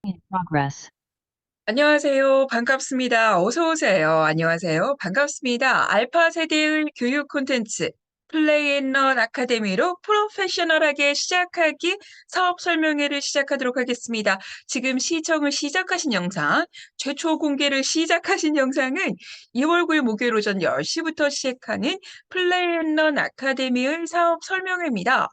In progress. 안녕하세요. 반갑습니다. 어서 오세요. 안녕하세요. 반갑습니다. 알파 세대의 교육 콘텐츠 플레이 앤 런 아카데미로 프로페셔널하게 시작하기 사업 설명회를 시작하도록 하겠습니다. 지금 시청을 시작하신 영상, 최초 공개를 시작하신 영상은 2월 9일 목요일 오전 10시부터 시작하는 플레이 앤 런 아카데미의 사업 설명회입니다.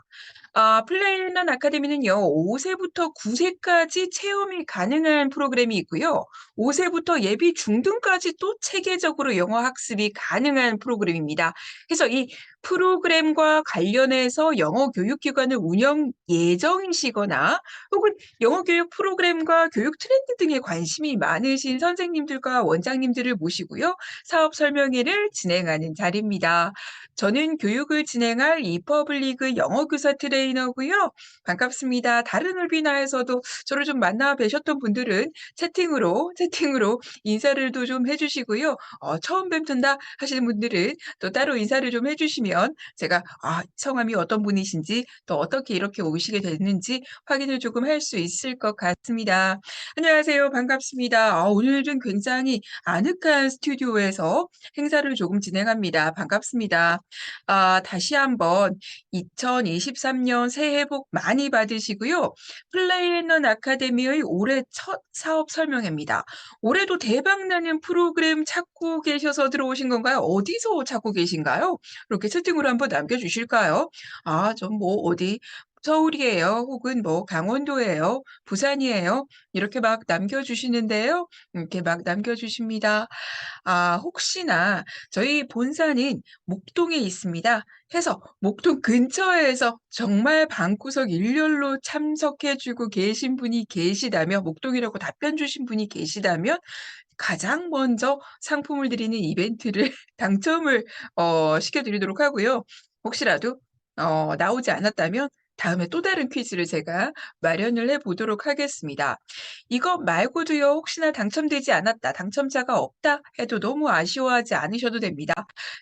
플레이넌 아카데미는요, 5 세부터 9 세까지 체험이 가능한 프로그램이 있고요. 5 세부터 예비 중등까지 또 체계적으로 영어 학습이 가능한 프로그램입니다. 그래서 이 프로그램과 관련해서 영어 교육기관을 운영 예정이시거나 혹은 영어 교육 프로그램과 교육 트렌드 등에 관심이 많으신 선생님들과 원장님들을 모시고요. 사업 설명회를 진행하는 자리입니다. 저는 교육을 진행할 이퍼블릭의 영어 교사 트레이너고요. 반갑습니다. 다른 웨비나에서도 저를 좀 만나 뵈셨던 분들은 채팅으로 인사를도 좀 해 주시고요. 처음 뵙는다 하시는 분들은 또 따로 인사를 좀 해 주시면 제가 성함이 어떤 분이신지 또 어떻게 이렇게 오시게 됐는지 확인을 조금 할 수 있을 것 같습니다. 안녕하세요. 반갑습니다. 오늘은 굉장히 아늑한 스튜디오에서 행사를 조금 진행합니다. 반갑습니다. 다시 한번 2023년 새해 복 많이 받으시고요. 플레이앤런 아카데미의 올해 첫 사업 설명회입니다. 올해도 대박 나는 프로그램 찾고 계셔서 들어오신 건가요? 어디서 찾고 계신가요? 이렇게 채팅으로 한번 남겨 주실까요? 전 뭐 어디 서울이에요. 혹은 뭐 강원도예요. 부산이에요. 이렇게 막 남겨 주시는데요. 이렇게 막 남겨 주십니다. 혹시나 저희 본사는 목동에 있습니다. 해서 목동 근처에서 정말 방구석 일렬로 참석해 주고 계신 분이 계시다면 목동이라고 답변 주신 분이 계시다면 가장 먼저 상품을 드리는 이벤트를 당첨을 시켜 드리도록 하고요. 혹시라도 나오지 않았다면 다음에 또 다른 퀴즈를 제가 마련을 해 보도록 하겠습니다. 이것 말고도요, 혹시나 당첨되지 않았다, 당첨자가 없다 해도 너무 아쉬워하지 않으셔도 됩니다.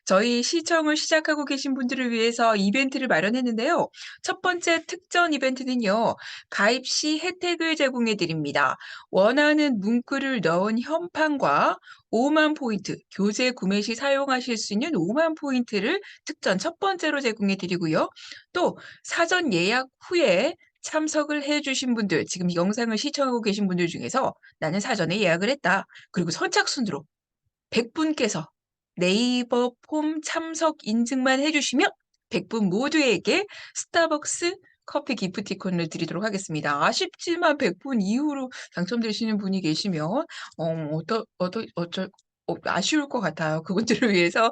저희 시청을 시작하고 계신 분들을 위해서 이벤트를 마련했는데요. 첫 번째 특전 이벤트는요, 가입 시 혜택을 제공해 드립니다. 원하는 문구를 넣은 현판과 5만 포인트, 교재 구매 시 사용하실 수 있는 5만 포인트를 특전 첫 번째로 제공해 드리고요. 또 사전 예약 후에 참석을 해 주신 분들, 지금 이 영상을 시청하고 계신 분들 중에서 '나는 사전에 예약을 했다.' 그리고 선착순으로 100 분께서 네이버 폼 참석 인증만 해 주시면 100분 모두에게 스타벅스 커피 기프티콘을 드리도록 하겠습니다. 아쉽지만 100분 이후로 당첨되시는 분이 계시면 어쩔 아쉬울 것 같아요. 그분들을 위해서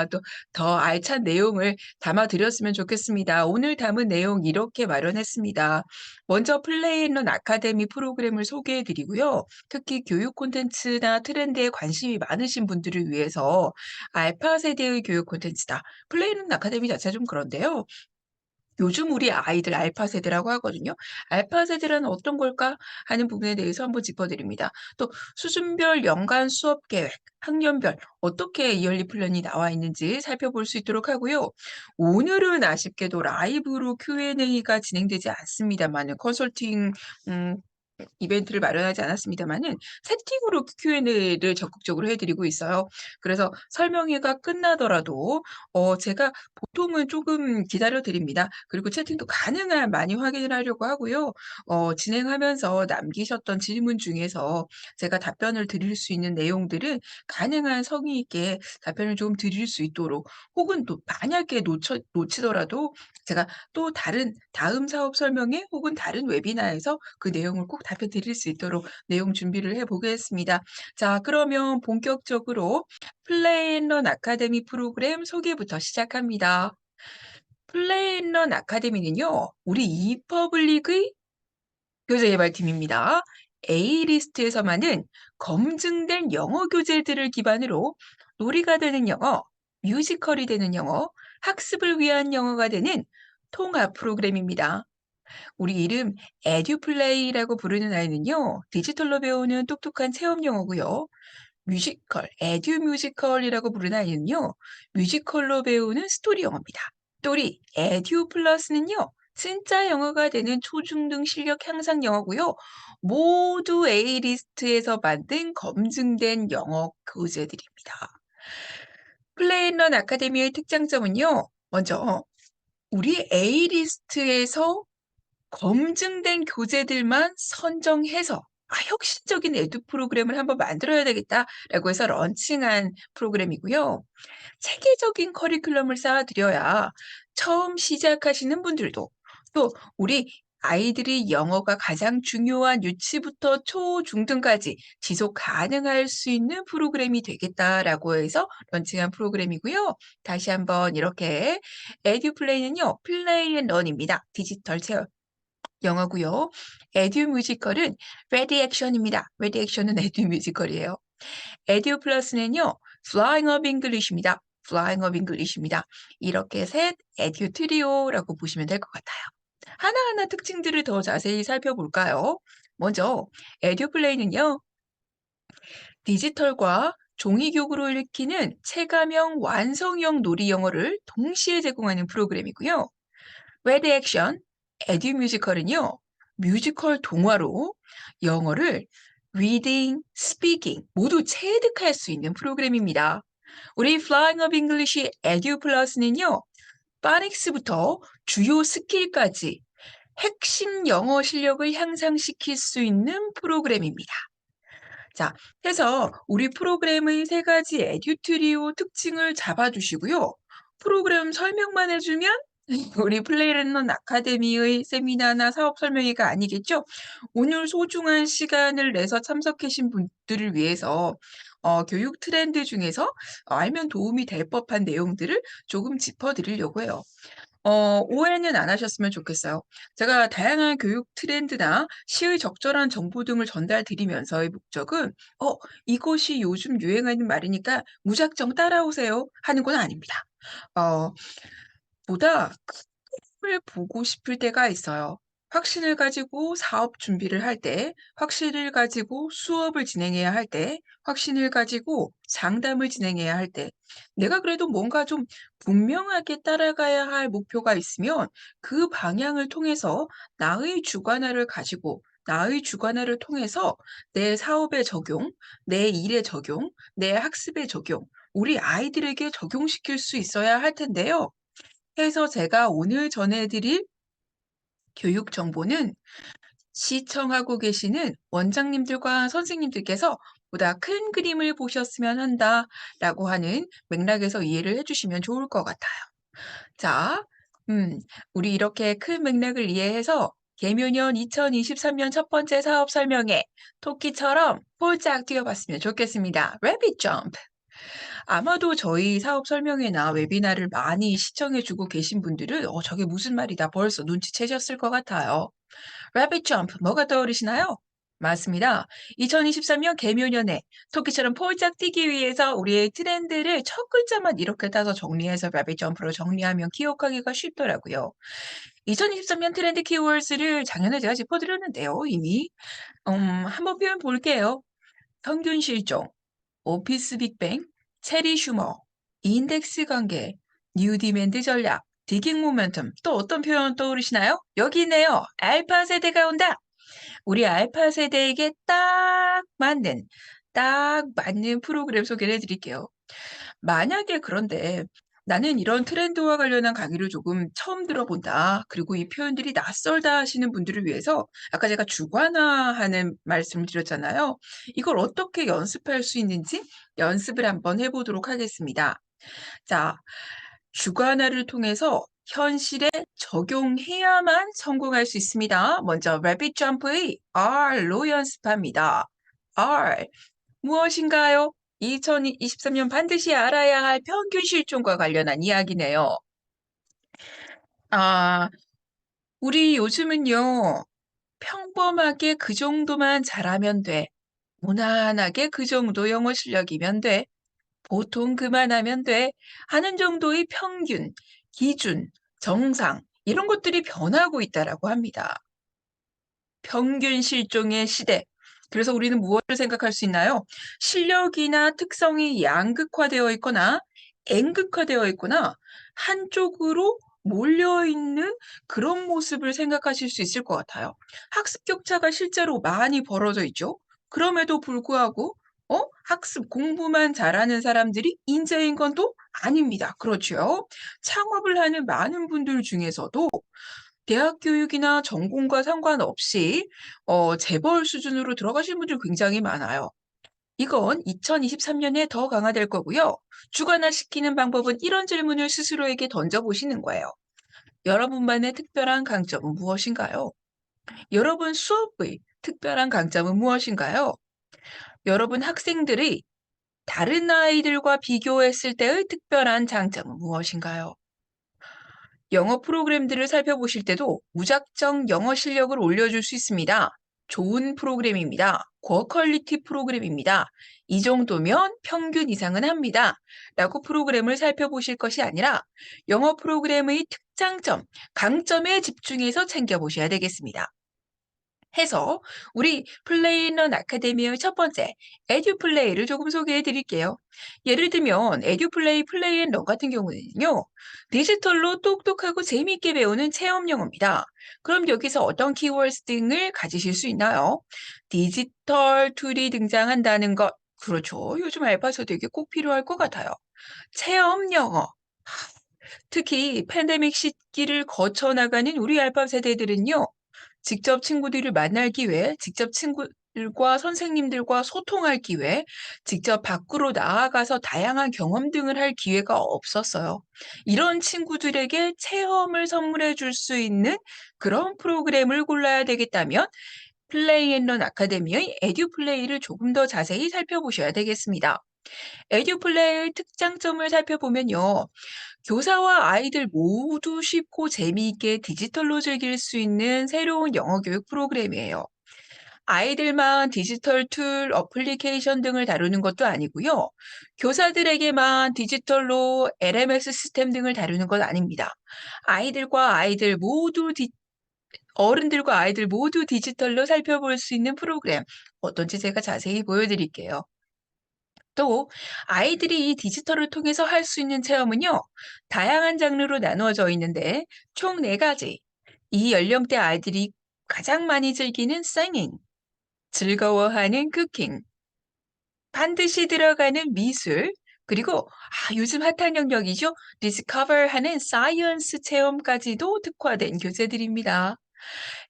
또 더 알찬 내용을 담아 드렸으면 좋겠습니다. 오늘 담은 내용 이렇게 마련했습니다. 먼저 플레이앤런 아카데미 프로그램을 소개해 드리고요. 특히 교육 콘텐츠나 트렌드에 관심이 많으신 분들을 위해서 알파 세대의 교육 콘텐츠다. 플레이는 아카데미 자체가 좀 그런데요. 요즘 우리 아이들 알파 세대라고 하거든요. '알파 세대란 어떤 걸까?' 하는 부분에 대해서 한번 짚어 드립니다. 또 수준별 연간 수업 계획, 학년별 어떻게 이어리 플랜이 나와 있는지 살펴볼 수 있도록 하고요. 오늘은 아쉽게도 라이브로 Q&A가 진행되지 않습니다마는 컨설팅 음 이벤트를 마련하지 않았습니다마는 채팅으로 Q&A를 적극적으로 해 드리고 있어요. 그래서 설명회가 끝나더라도 제가 보통은 쪼금 기다려 드립니다. 그리고 채팅도 가능한 많이 확인을 하려고 하고요. 진행하면서 남기셨던 질문 중에서 제가 답변을 드릴 수 있는 내용들은 가능한 성의 있게 답변을 좀 드릴 수 있도록, 혹은 또 만약에 놓치더라도 제가 또 다음 사업 설명회 혹은 다른 웨비나에서 그 내용을 꼭 답변 드릴 수 있도록 내용 준비를 해 보겠습니다. 자, 그러면 본격적으로 플레이앤런 아카데미 프로그램 소개부터 시작합니다. 플레이앤런 아카데미는요, 우리 이퍼블릭의 교재 개발팀입니다. A리스트에서만은 검증된 영어 교재들을 기반으로 놀이가 되는 영어, 뮤지컬이 되는 영어, 학습을 위한 영어가 되는 통합 프로그램입니다. 우리 이름 에듀플레이라고 부르는 아이는요, 디지털로 배우는 똑똑한 체험 영어고요. 뮤지컬, 에듀 뮤지컬이라고 부르는 아이는요, 뮤지컬로 배우는 스토리 영어입니다. 또 우리 에듀 플러스는요, 진짜 영어가 되는 초중등 실력 향상 영어고요. 모두 A 리스트에서 만든 검증된 영어 교재들입니다. 플레인런 아카데미의 특장점은요. 먼저 우리 A 리스트에서 검증된 교재들만 선정해서 '아 혁신적인 에듀 프로그램을 한번 만들어야 되겠다.'라고 해서 런칭한 프로그램이고요. 체계적인 커리큘럼을 쌓아 드려야 처음 시작하시는 분들도 또 우리 아이들이 영어가 가장 중요한 유치부터 초중등까지 지속 가능할 수 있는 프로그램이 되겠다라고 해서 런칭한 프로그램이고요. 다시 한번 이렇게 에듀플레이는요. 플레이 앤 런입니다. 디지털 체험 영어고요. 에듀 뮤지컬은 레디 액션입니다. 레디 액션은 에듀 뮤지컬이에요. 에듀 플러스는요. Flying of English입니다. Flying of English입니다. 이렇게 셋 에듀 트리오라고 보시면 될 것 같아요. 하나하나 특징들을 더 자세히 살펴볼까요? 먼저 에듀 플레이는요. 디지털과 종이 교구로 읽히는 체감형 완성형 놀이 영어를 동시에 제공하는 프로그램이고요. 레디 액션, 에듀 뮤지컬은요. 뮤지컬 동화로 영어를 reading, speaking 모두 체득할 수 있는 프로그램입니다. 우리 Flying of English 에듀 플러스는요. 파닉스부터 주요 스킬까지 핵심 영어 실력을 향상시킬 수 있는 프로그램입니다. 자, 해서 우리 프로그램의 세 가지 에듀트리오 특징을 잡아주시고요. 프로그램 설명만 해주면 우리 플레이랜넌 아카데미의 세미나나 사업 설명회가 아니겠죠? 오늘 소중한 시간을 내서 참석하신 분들을 위해서 교육 트렌드 중에서 알면 도움이 될 법한 내용들을 조금 짚어드리려고 해요. 오해는 안 하셨으면 좋겠어요. 제가 다양한 교육 트렌드나 시의 적절한 정보 등을 전달 드리면서의 목적은 이것이 요즘 유행하는 말이니까 무작정 따라오세요 하는 건 아닙니다. 어 보다 큰 그림을 보고 싶을 때가 있어요. 확신을 가지고 사업 준비를 할 때, 확신을 가지고 수업을 진행해야 할 때, 확신을 가지고 상담을 진행해야 할 때, 내가 그래도 뭔가 좀 분명하게 따라가야 할 목표가 있으면 그 방향을 통해서 나의 주관화를 가지고 나의 주관화를 통해서 내 사업에 적용, 내 일에 적용, 내 학습에 적용, 우리 아이들에게 적용시킬 수 있어야 할 텐데요. 해서 제가 오늘 전해 드릴 교육 정보는 시청하고 계시는 원장님들과 선생님들께서 보다 큰 그림을 보셨으면 한다라고 하는 맥락에서 이해를 해 주시면 좋을 것 같아요. 자, 우리 이렇게 큰 맥락을 이해해서 개묘년 2023년 첫 번째 사업 설명회 토끼처럼 폴짝 뛰어봤으면 좋겠습니다. Rabbit Jump. 아마도 저희 사업 설명회나 웨비나를 많이 시청해 주고 계신 분들은 저게 무슨 말이다 벌써 눈치채셨을 것 같아요. Rabbit Jump 뭐가 떠오르시나요? 맞습니다. 2023년 개묘년에 토끼처럼 폴짝 뛰기 위해서 우리의 트렌드를 첫 글자만 이렇게 따서 정리해서 Rabbit Jump로 정리하면 기억하기가 쉽더라고요. 2023년 트렌드 키워드를 작년에 제가 짚어드렸는데요, 이미. 한번 표현 볼게요. 평균 실종, 오피스 빅뱅, 체리 슈머, 인덱스 관계, 뉴 디맨드 전략, 디깅 모멘텀 또 어떤 표현 떠오르시나요? 여기 있네요. 알파 세대가 온다. 우리 알파 세대에게 딱 맞는 프로그램 소개를 해드릴게요. 만약에 그런데 나는 이런 트렌드와 관련한 강의를 조금 처음 들어본다. 그리고 이 표현들이 낯설다 하시는 분들을 위해서 아까 제가 주관화하는 말씀을 드렸잖아요. 이걸 어떻게 연습할 수 있는지 연습을 한번 해보도록 하겠습니다. 자, 주관화를 통해서 현실에 적용해야만 성공할 수 있습니다. 먼저 Rabbit Jump의 R로 연습합니다. R. 무엇인가요? 2023년 반드시 알아야 할 평균 실종과 관련한 이야기네요. 아, 우리 요즘은요, 평범하게 그 정도만 잘하면 돼. 무난하게 그 정도 영어 실력이면 돼. 보통 그만하면 돼. 하는 정도의 평균, 기준, 정상, 이런 것들이 변하고 있다라고 합니다. 평균 실종의 시대. 그래서 우리는 무엇을 생각할 수 있나요? 실력이나 특성이 양극화되어 있거나 N극화되어 있거나 한쪽으로 몰려 있는 그런 모습을 생각하실 수 있을 것 같아요. 학습 격차가 실제로 많이 벌어져 있죠. 그럼에도 불구하고 학습 공부만 잘하는 사람들이 인재인 건 또 아닙니다. 그렇죠. 창업을 하는 많은 분들 중에서도 대학 교육이나 전공과 상관없이 재벌 수준으로 들어가신 분들 굉장히 많아요. 이건 2023 년에 더 강화될 거고요. 주관화시키는 방법은 이런 질문을 스스로에게 던져 보시는 거예요. 여러분만의 특별한 강점은 무엇인가요? 여러분 수업의 특별한 강점은 무엇인가요? 여러분 학생들이 다른 아이들과 비교했을 때의 특별한 장점은 무엇인가요? 영어 프로그램들을 살펴보실 때도 무작정 영어 실력을 올려줄 수 있습니다. 좋은 프로그램입니다. 고퀄리티 프로그램입니다. 이 정도면 평균 이상은 합니다. 라고 프로그램을 살펴보실 것이 아니라 영어 프로그램의 특장점, 강점에 집중해서 챙겨보셔야 되겠습니다. 해서 우리 플레이런 아카데미의 첫 번째 에듀플레이를 조금 소개해 드릴게요. 예를 들면 에듀플레이 플레이앤런 같은 경우에는요. 디지털로 똑똑하고 재미있게 배우는 체험 영어입니다. 그럼 여기서 어떤 키워드 등을 가지실 수 있나요? 디지털 툴이 등장한다는 것. 그렇죠. 요즘 알바서 되게 꼭 필요할 것 같아요. 체험 영어. 특히 팬데믹 시기를 거쳐 나가는 우리 알바 세대들은요. 직접 친구들을 만날 기회, 직접 친구들과 선생님들과 소통할 기회, 직접 밖으로 나아가서 다양한 경험 등을 할 기회가 없었어요. 이런 친구들에게 체험을 선물해 줄 수 있는 그런 프로그램을 골라야 되겠다면 플레이 앤 런 아카데미의 에듀플레이를 조금 더 자세히 살펴보셔야 되겠습니다. 에듀플레이의 특장점을 살펴보면요. 교사와 아이들 모두 쉽고 재미있게 디지털로 즐길 수 있는 새로운 영어 교육 프로그램이에요. 아이들만 디지털 툴, 어플리케이션 등을 다루는 것도 아니고요. 교사들에게만 디지털로 LMS 시스템 등을 다루는 건 아닙니다. 아이들과 아이들 모두 어른들과 아이들 모두 디지털로 살펴볼 수 있는 프로그램. 어떤지 제가 자세히 보여드릴게요. 또 아이들이 이 디지털을 통해서 할 수 있는 체험은요. 다양한 장르로 나누어져 있는데 총 4가지. 이 연령대 아이들이 가장 많이 즐기는 singing, 즐거워하는 cooking, 반드시 들어가는 미술, 그리고 요즘 핫한 영역이죠. discover하는 science 체험까지도 특화된 교재들입니다.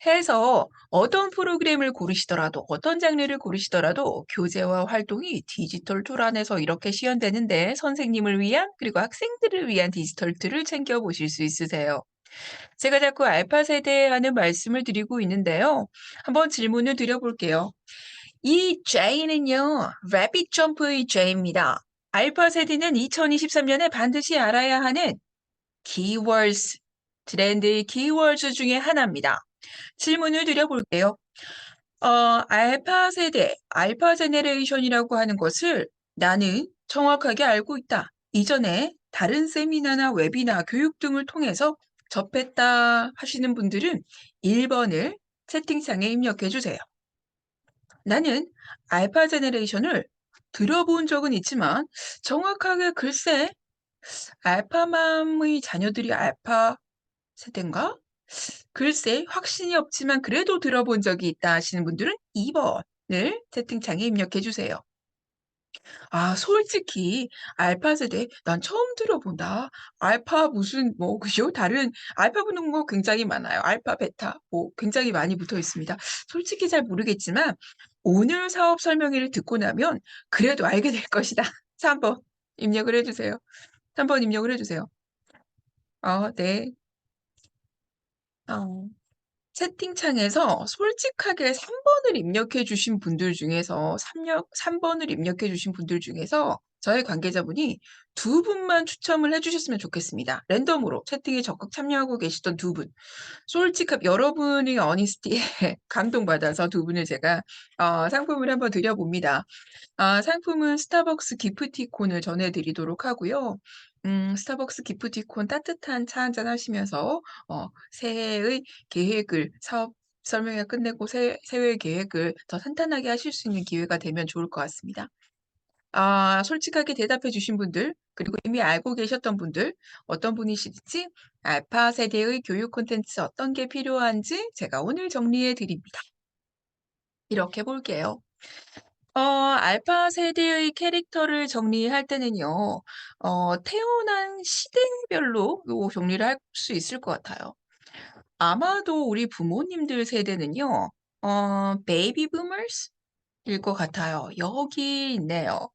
해서 어떤 프로그램을 고르시더라도 어떤 장르를 고르시더라도 교재와 활동이 디지털 툴 안에서 이렇게 시연되는데 선생님을 위한 그리고 학생들을 위한 디지털 툴을 챙겨 보실 수 있으세요. 제가 자꾸 알파 세대 하는 말씀을 드리고 있는데요. 한번 질문을 드려볼게요. 이 J는요, Rabbit Jump의 J입니다. 알파 세대는 2023년에 반드시 알아야 하는 keywords, 트렌드의 keywords 중에 하나입니다. 질문을 드려볼게요. 알파 세대, 알파 제네레이션이라고 하는 것을 나는 정확하게 알고 있다. 이전에 다른 세미나나 웨비나 교육 등을 통해서 접했다 하시는 분들은 1번을 채팅창에 입력해 주세요. 나는 알파 제네레이션을 들어본 적은 있지만 정확하게 글쎄 알파맘의 자녀들이 알파 세대인가? 글쎄 확신이 없지만 그래도 들어본 적이 있다 하시는 분들은 2번을 채팅창에 입력해 주세요. 솔직히 알파 세대 난 처음 들어본다. 알파 무슨 뭐 그죠? 다른 알파 붙는 거 굉장히 많아요. 알파, 베타 뭐 굉장히 많이 붙어 있습니다. 솔직히 잘 모르겠지만 오늘 사업 설명회를 듣고 나면 그래도 알게 될 것이다. 3번 입력을 해 주세요. 3번 입력을 해 주세요. 네. 어. 채팅창에서 솔직하게 3 번을 입력해 주신 분들 중에서 3 번을 입력해 주신 분들 중에서 저희 관계자분이 2 분만 추첨을 해 주셨으면 좋겠습니다. 랜덤으로 채팅에 적극 참여하고 계시던 2 분. 여러분의 어니스티에 감동받아서 2 분을 제가 상품을 한번 드려 봅니다. 상품은 스타벅스 기프티콘을 전해 드리도록 하고요. 스타벅스 기프티콘 따뜻한 차 한잔 하시면서 새해의 계획을 사업 설명회 끝내고 새해 계획을 더 탄탄하게 하실 수 있는 기회가 되면 좋을 것 같습니다. 솔직하게 대답해 주신 분들, 그리고 이미 알고 계셨던 분들, 어떤 분이실지 알파 세대의 교육 콘텐츠 어떤 게 필요한지 제가 오늘 정리해 드립니다. 이렇게 볼게요. 알파 세대의 캐릭터를 정리할 때는요. 태어난 시대별로 요 정리를 할 수 있을 것 같아요. 아마도 우리 부모님들 세대는요. 베이비 부머스일 것 같아요. 여기 있네요.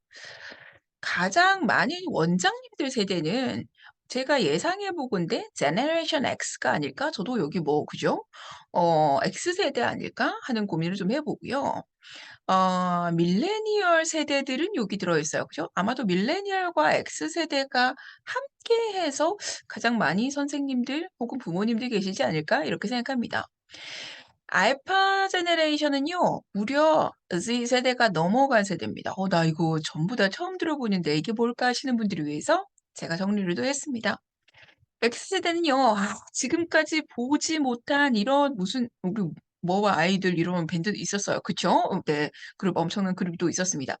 가장 많은 원장님들 세대는 제가 예상해 보건대 제너레이션 X가 아닐까? 저도 여기 뭐 그죠? X세대 아닐까 하는 고민을 좀 해 보고요. 밀레니얼 세대들은 여기 들어 있어요. 그죠? 아마도 밀레니얼과 X세대가 함께해서 가장 많이 선생님들 혹은 부모님들 계시지 않을까? 이렇게 생각합니다. 알파 제너레이션은요. 무려 Z 세대가 넘어간 세대입니다. 나 이거 전부 다 처음 들어보는데 이게 뭘까 하시는 분들을 위해서 제가 정리를 또 했습니다. X세대는요. 지금까지 보지 못한 이런 무슨 우리 뭐와 아이들 이런 밴드 있었어요. 그쵸? 네. 그룹 엄청난 그룹도 있었습니다.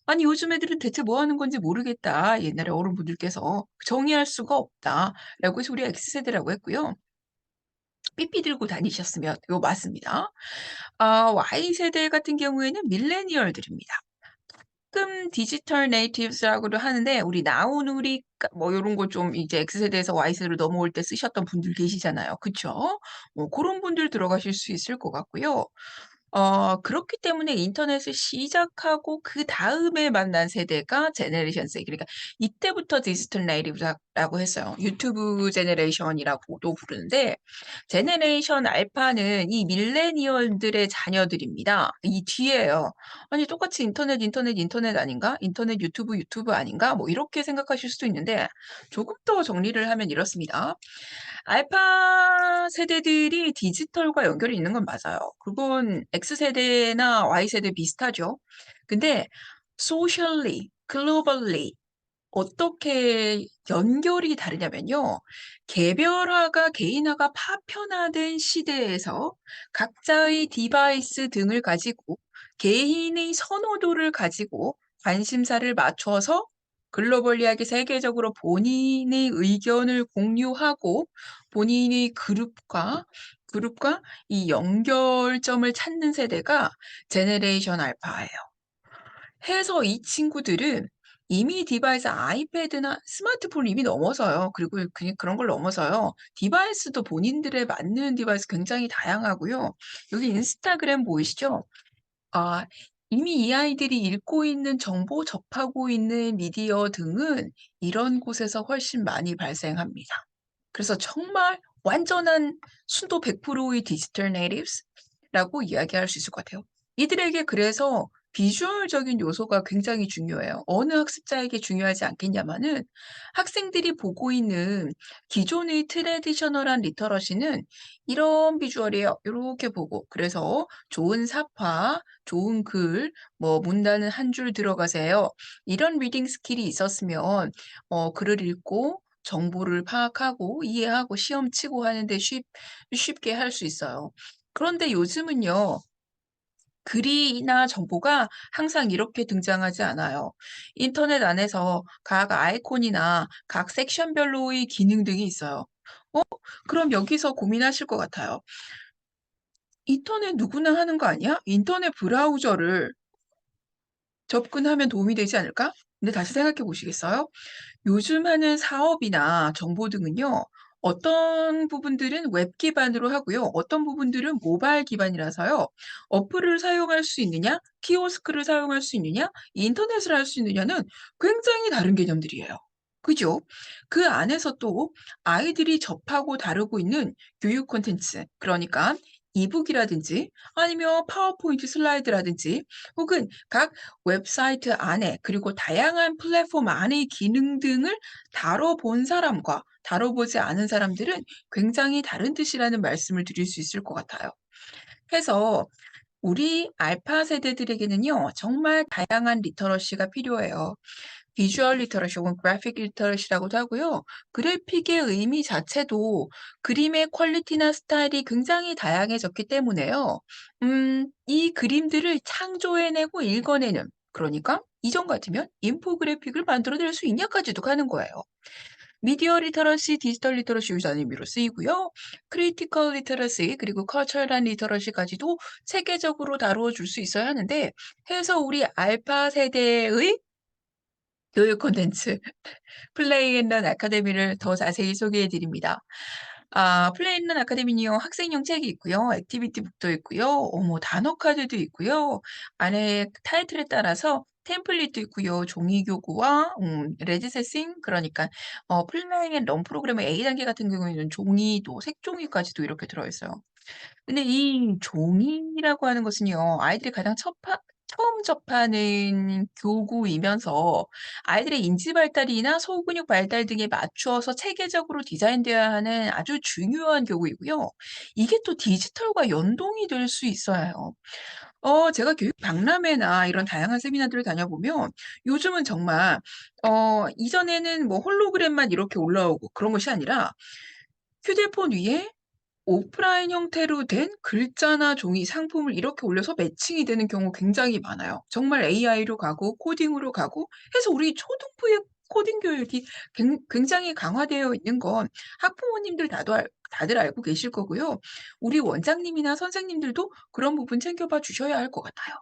"아니 요즘 애들은 대체 뭐 하는 건지 모르겠다. 옛날에 어른분들께서 정의할 수가 없다."라고 해서 우리 X세대라고 했고요. 삐삐 들고 다니셨으면 이거 맞습니다. Y세대 같은 경우에는 밀레니얼들입니다. 가끔 디지털 네이티브스라고도 하는데 우리 나우누리까 뭐 요런 거 좀 이제 X세대에서 Y세대로 넘어올 때 쓰셨던 분들 계시잖아요. 그쵸? 고런 분들 들어가실 수 있을 것 같고요. 그렇기 때문에 인터넷을 시작하고 그다음에 만난 세대가 제너레이션 Z 그러니까 이때부터 디지털 네이티브라고 했어요. 유튜브 제너레이션이라고도 부르는데 제너레이션 알파는 이 밀레니얼들의 자녀들입니다. 이 뒤에요. 아니 똑같이 인터넷 아닌가? 인터넷 유튜브 아닌가? 뭐 이렇게 생각하실 수도 있는데 조금 더 정리를 하면 이렇습니다. 알파 세대들이 디지털과 연결이 있는 건 맞아요. 그건 X세대나 Y세대 비슷하죠. 근데 socially, globally 어떻게 연결이 다르냐면요. 개별화가 개인화가 파편화된 시대에서 각자의 디바이스 등을 가지고 개인의 선호도를 가지고 관심사를 맞춰서 글로벌리하게 세계적으로 본인의 의견을 공유하고 본인의 그룹과 이 연결점을 찾는 세대가 제너레이션 알파예요. 해서 이 친구들은 이미 디바이스 아이패드나 스마트폰을 이미 넘어서요. 그리고 그냥 그런 걸 넘어서요. 디바이스도 본인들에 맞는 디바이스 굉장히 다양하고요. 여기 인스타그램 보이시죠? 아 이미 이 아이들이 읽고 있는 정보, 접하고 있는 미디어 등은 이런 곳에서 훨씬 많이 발생합니다. 그래서 정말 완전한 순도 100%의 디지털 네이티브스라고 이야기할 수 있을 것 같아요. 이들에게 그래서 비주얼적인 요소가 굉장히 중요해요. 어느 학습자에게 중요하지 않겠냐마는 학생들이 보고 있는 기존의 트레디셔널한 리터러시는 이런 비주얼이에요. 요렇게 보고 그래서 좋은 사파, 좋은 글, 뭐 문단은 한 줄 들어가세요. 이런 리딩 스킬이 있었으면 글을 읽고 정보를 파악하고 이해하고 시험 치고 하는데 쉽게 할 수 있어요. 그런데 요즘은요. 글이나 정보가 항상 이렇게 등장하지 않아요. 인터넷 안에서 각 아이콘이나 각 섹션별로의 기능 등이 있어요. 어? 그럼 여기서 고민하실 것 같아요. '인터넷 누구나 하는 거 아니야? 인터넷 브라우저를 접근하면 도움이 되지 않을까?' 근데 다시 생각해 보시겠어요? 요즘 하는 사업이나 정보 등은요. 어떤 부분들은 웹 기반으로 하고요. 어떤 부분들은 모바일 기반이라서요. 어플을 사용할 수 있느냐, 키오스크를 사용할 수 있느냐, 인터넷을 할 수 있느냐는 굉장히 다른 개념들이에요. 그죠? 그 안에서 또 아이들이 접하고 다루고 있는 교육 콘텐츠, 그러니까 이북이라든지 아니면 파워포인트 슬라이드라든지 혹은 각 웹사이트 안에 그리고 다양한 플랫폼 안의 기능 등을 다뤄본 사람과 다뤄보지 않은 사람들은 굉장히 다른 뜻이라는 말씀을 드릴 수 있을 것 같아요. 해서 우리 알파 세대들에게는요. 정말 다양한 리터러시가 필요해요. 비주얼 리터러시 혹은 그래픽 리터러시라고도 하고요. 그래픽의 의미 자체도 그림의 퀄리티나 스타일이 굉장히 다양해졌기 때문에요. 이 그림들을 창조해내고 읽어내는 그러니까 이전 같으면 인포그래픽을 만들어낼 수 있냐까지도 가는 거예요. 미디어 리터러시, 디지털 리터러시 유사한 의미로 쓰이고요. 크리티컬 리터러시 그리고 커처럴 리터러시까지도 체계적으로 다루어 줄 수 있어야 하는데 해서 우리 알파 세대의 교육 콘텐츠 플레이 앤 런 아카데미를 더 자세히 소개해 드립니다. 플레이 앤 런 아카데미는요. 학생용 책이 있고요. 액티비티 북도 있고요. 단어 카드도 있고요. 안에 타이틀에 따라서 템플릿도 있고요. 종이 교구와 레지세싱 그러니까 플레이 앤 런 프로그램의 A 단계 같은 경우에는 종이도 색종이까지도 이렇게 들어 있어요. 근데 이 종이라고 하는 것은요. 아이들이 가장 처음 접하는 교구이면서 아이들의 인지 발달이나 소근육 발달 등에 맞추어서 체계적으로 디자인되어야 하는 아주 중요한 교구이고요. 이게 또 디지털과 연동이 될 수 있어야 해요. 제가 교육 박람회나 이런 다양한 세미나들을 다녀보면 요즘은 정말 이전에는 뭐 홀로그램만 이렇게 올라오고 그런 것이 아니라 휴대폰 위에 오프라인 형태로 된 글자나 종이 상품을 이렇게 올려서 매칭이 되는 경우 굉장히 많아요. 정말 AI로 가고 코딩으로 가고 해서 우리 초등부의 코딩 교육이 굉장히 강화되어 있는 건 학부모님들 다들 알고 계실 거고요. 우리 원장님이나 선생님들도 그런 부분 챙겨봐 주셔야 할 것 같아요.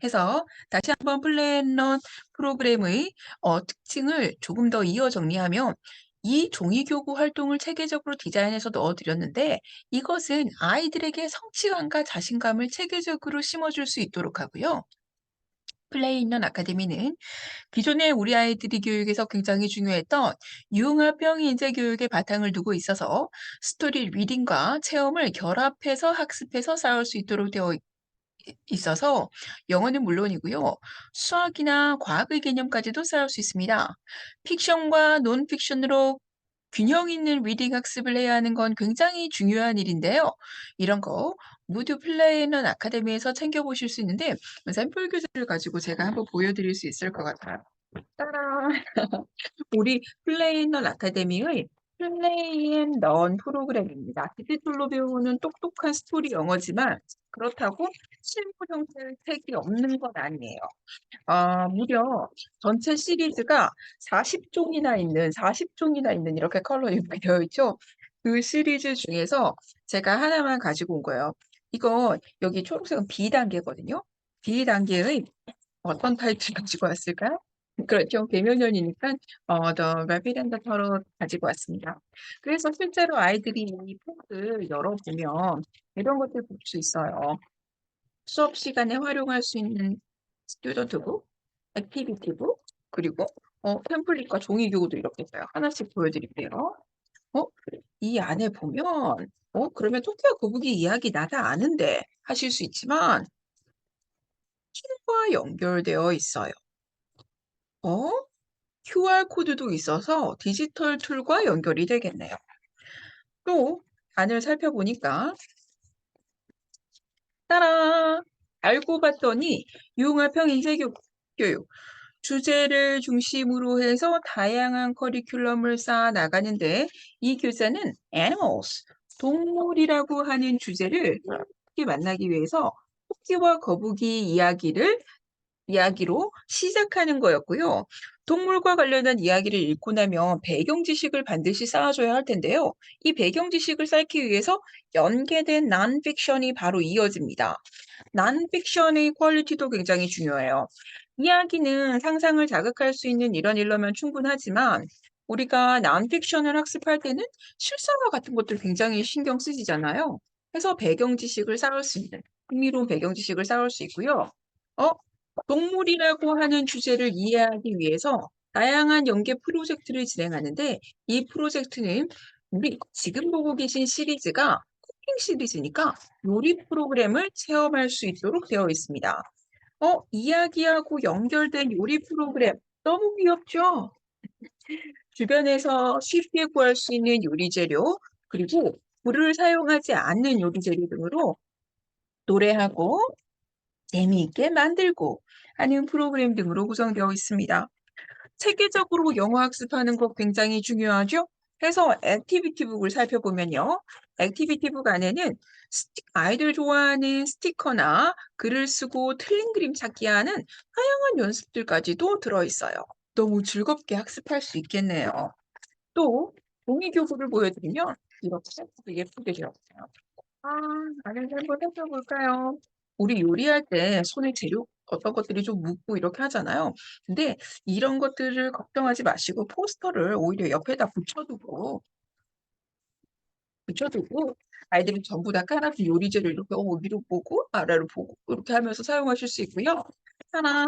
해서 다시 한번 플랜런 프로그램의 특징을 조금 더 이어 정리하면 이 종이교구 활동을 체계적으로 디자인해서 넣어 드렸는데 이것은 아이들에게 성취감과 자신감을 체계적으로 심어줄 수 있도록 하고요. 플레이 있는 아카데미는 기존에 우리 아이들이 교육에서 굉장히 중요했던 융합형 인재 교육의 바탕을 두고 있어서 스토리 리딩과 체험을 결합해서 학습해서 쌓을 수 있도록 되어 있어서 영어는 물론이고요. 수학이나 과학의 개념까지도 쌓을 수 있습니다. 픽션과 논픽션으로 균형 있는 리딩 학습을 해야 하는 건 굉장히 중요한 일인데요. 이런 거 모두 플레이넌 아카데미에서 챙겨보실 수 있는데 샘플 교재를 가지고 제가 한번 보여드릴 수 있을 것 같아요. 따란! 우리 플레이넌 아카데미의 플레이 앤 런 프로그램입니다. 디지털로 배우는 똑똑한 스토리 영어지만 그렇다고 실무 형태의 책이 없는 건 아니에요. 무려 전체 시리즈가 40종이나 있는 이렇게 컬러링이 되어 있죠. 그 시리즈 중에서 제가 하나만 가지고 온 거예요. 이건 여기 초록색은 B 단계거든요. B 단계의 어떤 타이틀 가지고 왔을까요? 그렇죠. 개묘년이니까 The Rapid and the Thorough 가지고 왔습니다. 그래서 실제로 아이들이 이 책을 열어보면 이런 것들 볼 수 있어요. 수업 시간에 활용할 수 있는 스튜던트북, 액티비티북, 그리고 팸플릿과 종이 교구도 이렇게 있어요. 하나씩 보여드릴게요. 어, 이 안에 보면 그러면 토끼와 거북이 이야기 나다 아는데 하실 수 있지만 과 연결되어 있어요. QR 코드도 있어서 디지털 툴과 연결이 되겠네요. 또 안을 살펴보니까 따라 알고 봤더니 융합형 교육 주제를 중심으로 해서 다양한 커리큘럼을 쌓아 나가는데 이 교재는 animals 동물이라고 하는 주제를 함께 만나기 위해서 토끼와 거북이 이야기로 시작하는 거였고요. 동물과 관련한 이야기를 읽고 나면 배경 지식을 반드시 쌓아줘야 할 텐데요. 이 배경 지식을 쌓기 위해서 연계된 non-fiction이 바로 이어집니다. non-fiction의 퀄리티도 굉장히 중요해요. 이야기는 상상을 자극할 수 있는 이런 일로면 충분하지만 우리가 non-fiction을 학습할 때는 실생활 같은 것들 굉장히 신경 쓰시잖아요. 그래서 배경 지식을 쌓을 수 있는 흥미로운 배경 지식을 쌓을 수 있고요. 어, 동물이라고 하는 주제를 이해하기 위해서 다양한 연계 프로젝트를 진행하는데 이 프로젝트는 우리 지금 보고 계신 시리즈가 쿠킹 시리즈니까 요리 프로그램을 체험할 수 있도록 되어 있습니다. 이야기하고 연결된 요리 프로그램 너무 귀엽죠? 주변에서 쉽게 구할 수 있는 요리 재료, 그리고 불을 사용하지 않는 요리 재료 등으로 노래하고 재미있게 만들고 하는 프로그램 등으로 구성되어 있습니다. 체계적으로 영어 학습하는 거 굉장히 중요하죠? 해서 액티비티북을 살펴보면요. 액티비티북 안에는 아이들 좋아하는 스티커나 글을 쓰고 틀린 그림 찾기 하는 다양한 연습들까지도 들어있어요. 너무 즐겁게 학습할 수 있겠네요. 또 종이 교구를 보여드리면 이렇게 예쁘게 되었어요. 아, 안에서 한번 살펴볼까요? 우리 요리할 때 손에 재료 어떤 것들이 좀 묻고 이렇게 하잖아요. 근데 이런 것들을 걱정하지 마시고 포스터를 오히려 옆에다 붙여두고 아이들이 전부 다 깔아서 요리재를 이렇게 위로 보고 아래로 보고 이렇게 하면서 사용하실 수 있고요. 하나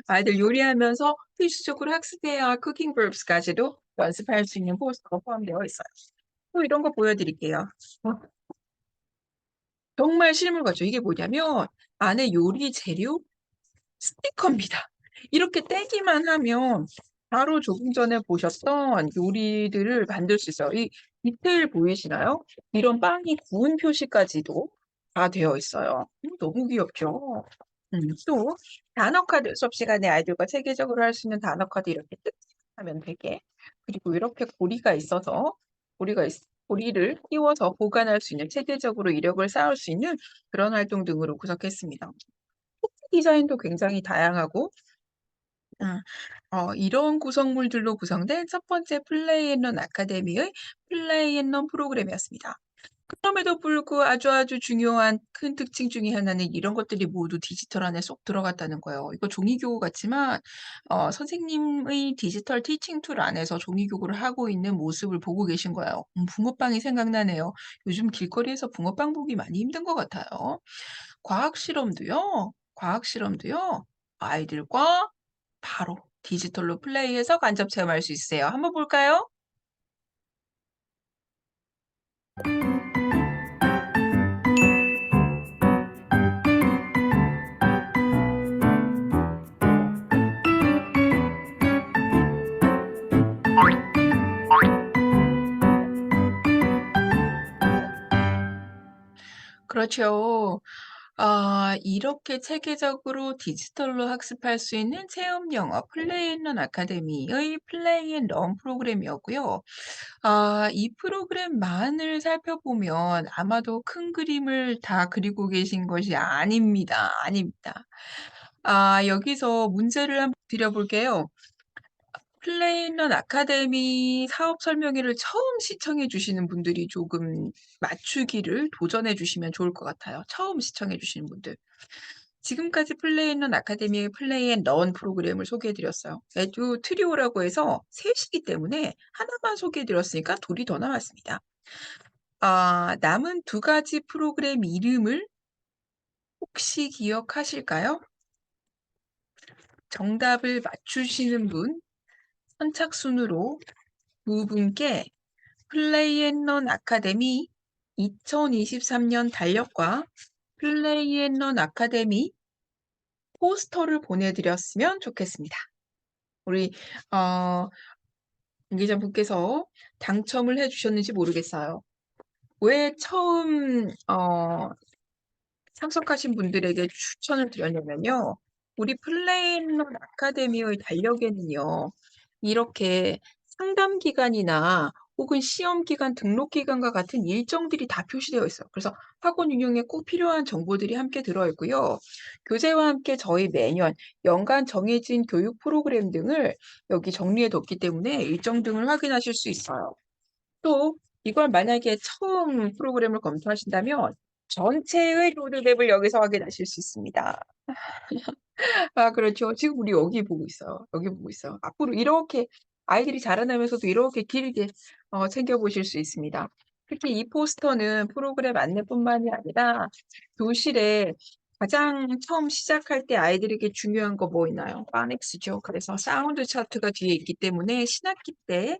아이들 요리하면서 필수적으로 학습해야 할 쿠킹 verbs까지도 연습할 수 있는 포스터가 포함되어 있어요. 또 이런 거 보여드릴게요. 어, 정말 실물 같죠? 이게 뭐냐면 안에 요리 재료 스티커입니다. 이렇게 떼기만 하면 바로 조금 전에 보셨던 요리들을 만들 수 있어요. 이 디테일 보이시나요? 이런 빵이 구운 표시까지도 다 되어 있어요. 너무 귀엽죠? 또 단어 카드 수업 시간에 아이들과 체계적으로 할 수 있는 단어 카드 이렇게 하면 되게 그리고 이렇게 고리를 끼워서 보관할 수 있는 체계적으로 이력을 쌓을 수 있는 그런 활동 등으로 구성했습니다. 디자인도 굉장히 다양하고 이런 구성물들로 구성된 첫 번째 플레이 앤 런 아카데미의 플레이 앤 런 프로그램이었습니다. 그럼에도 불구하고 아주 중요한 큰 특징 중에 하나는 이런 것들이 모두 디지털 안에 쏙 들어갔다는 거예요. 이거 종이교구 같지만 선생님의 디지털 티칭 툴 안에서 종이교구를 하고 있는 모습을 보고 계신 거예요. 붕어빵이 생각나네요. 요즘 길거리에서 붕어빵 보기 많이 힘든 것 같아요. 과학 실험도요, 아이들과 바로 디지털로 플레이해서 간접 체험할 수 있어요. 한번 볼까요? 그렇죠. 이렇게 체계적으로 디지털로 학습할 수 있는 체험 영어 플레이 앤 런 아카데미의 플레이 앤 런 프로그램이었고요. 이 프로그램만을 살펴보면 아마도 큰 그림을 다 그리고 계신 것이 아닙니다. 아닙니다. 여기서 문제를 한번 드려볼게요. 플레이 앤 런 아카데미 사업 설명회를 처음 시청해 주시는 분들이 조금 맞추기를 도전해 주시면 좋을 것 같아요. 처음 시청해 주시는 분들. 지금까지 플레이 앤 런 아카데미의 플레이 앤 런 프로그램을 소개해 드렸어요. 에듀 트리오라고 해서 셋이기 때문에 하나만 소개해 드렸으니까 둘이 더 나왔습니다. 남은 두 가지 프로그램 이름을 혹시 기억하실까요? 정답을 맞추시는 분 선착순으로 두 분께 플레이 앤 런 아카데미 2023년 달력과 플레이 앤 런 아카데미 포스터를 보내드렸으면 좋겠습니다. 우리 관계자분께서 당첨을 해주셨는지 모르겠어요. 왜 처음 참석하신 분들에게 추천을 드렸냐면요. 우리 플레이 앤 런 아카데미의 달력에는요. 이렇게 상담 기간이나 혹은 시험 기간, 등록 기간과 같은 일정들이 다 표시되어 있어요. 그래서 학원 운영에 꼭 필요한 정보들이 함께 들어 있고요. 교재와 함께 저희 매년 연간 정해진 교육 프로그램 등을 여기 정리해 뒀기 때문에 일정 등을 확인하실 수 있어요. 또 이걸 만약에 처음 프로그램을 검토하신다면 전체의 로드맵을 여기서 확인하실 수 있습니다. 그렇죠. 지금 우리 여기 보고 있어요. 여기 보고 있어요. 앞으로 이렇게 아이들이 자라나면서도 이렇게 길게 챙겨보실 수 있습니다. 특히 이 포스터는 프로그램 안내뿐만이 아니라 교실에 가장 처음 시작할 때 아이들에게 중요한 거 뭐 있나요? 파닉스죠. 그래서 사운드 차트가 뒤에 있기 때문에 신학기 때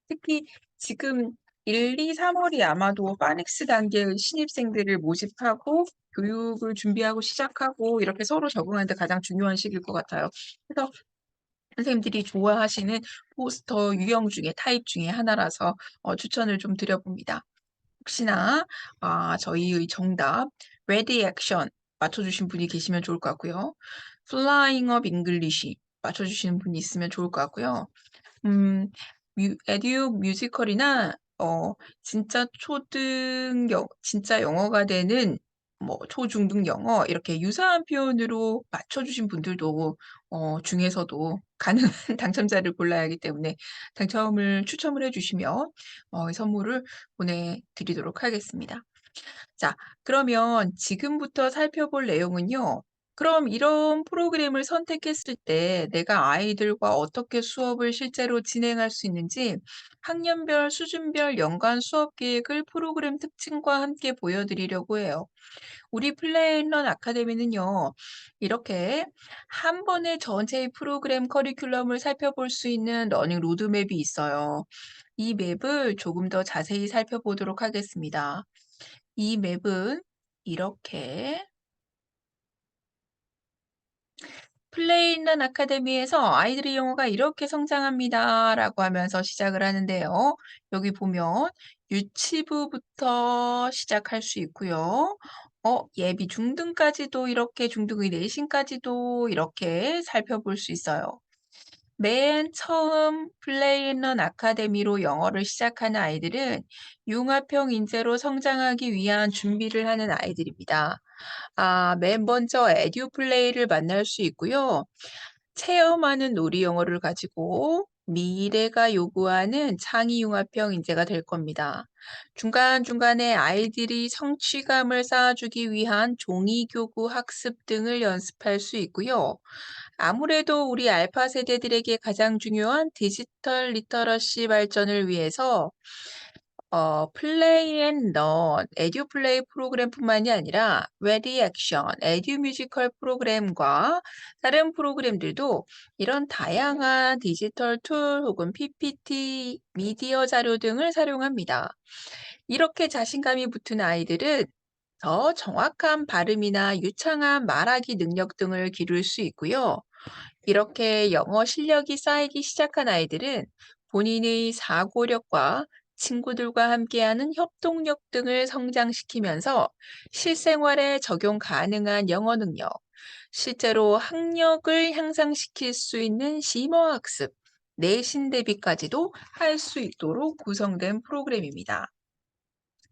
특히 지금 1, 2, 3월이 아마도 파닉스 단계의 신입생들을 모집하고 교육을 준비하고 시작하고 이렇게 서로 적응하는 데 가장 중요한 시기일 것 같아요. 그래서 선생님들이 좋아하시는 포스터 유형 중에 타입 중에 하나라서 추천을 좀 드려 봅니다. 혹시나 저희의 정답 레디 액션 맞춰 주신 분이 계시면 좋을 것 같고요. 플라잉 업 잉글리시 맞춰 주시는 분이 있으면 좋을 것 같고요. 에듀 뮤지컬이나 진짜 진짜 영어가 되는 뭐 초중등 영어 이렇게 유사한 표현으로 맞춰 주신 분들도 중에서도 가능한 당첨자를 골라야 하기 때문에 당첨을 추첨을 해 주시면 이 선물을 보내 드리도록 하겠습니다. 자, 그러면 지금부터 살펴볼 내용은요. 그럼 이런 프로그램을 선택했을 때 내가 아이들과 어떻게 수업을 실제로 진행할 수 있는지 학년별, 수준별 연간 수업 계획을 프로그램 특징과 함께 보여드리려고 해요. 우리 플레이런 아카데미는요, 이렇게 한 번에 전체의 프로그램 커리큘럼을 살펴볼 수 있는 러닝 로드맵이 있어요. 이 맵을 조금 더 자세히 살펴보도록 하겠습니다. 이 맵은 이렇게 플레이 있는 아카데미에서 아이들의 영어가 이렇게 성장합니다라고 하면서 시작을 하는데요. 여기 보면 유치부부터 시작할 수 있고요. 예비 중등까지도 이렇게 중등의 내신까지도 이렇게 살펴볼 수 있어요. 맨 처음 플레이런 아카데미로 영어를 시작하는 아이들은 융합형 인재로 성장하기 위한 준비를 하는 아이들입니다. 맨 먼저 에듀플레이를 만날 수 있고요. 체험하는 놀이 영어를 가지고 미래가 요구하는 창의융합형 인재가 될 겁니다. 중간중간에 아이들이 성취감을 쌓아주기 위한 종이교구 학습 등을 연습할 수 있고요. 아무래도 우리 알파 세대들에게 가장 중요한 디지털 리터러시 발전을 위해서 플레이 앤 런, 에듀 플레이 프로그램뿐만이 아니라 레디 액션, 에듀 뮤지컬 프로그램과 다른 프로그램들도 이런 다양한 디지털 툴 혹은 PPT, 미디어 자료 등을 사용합니다. 이렇게 자신감이 붙은 아이들은 더 정확한 발음이나 유창한 말하기 능력 등을 기를 수 있고요. 이렇게 영어 실력이 쌓이기 시작한 아이들은 본인의 사고력과 친구들과 함께하는 협동력 등을 성장시키면서 실생활에 적용 가능한 영어 능력, 실제로 학력을 향상시킬 수 있는 심어 학습, 내신 대비까지도 할 수 있도록 구성된 프로그램입니다.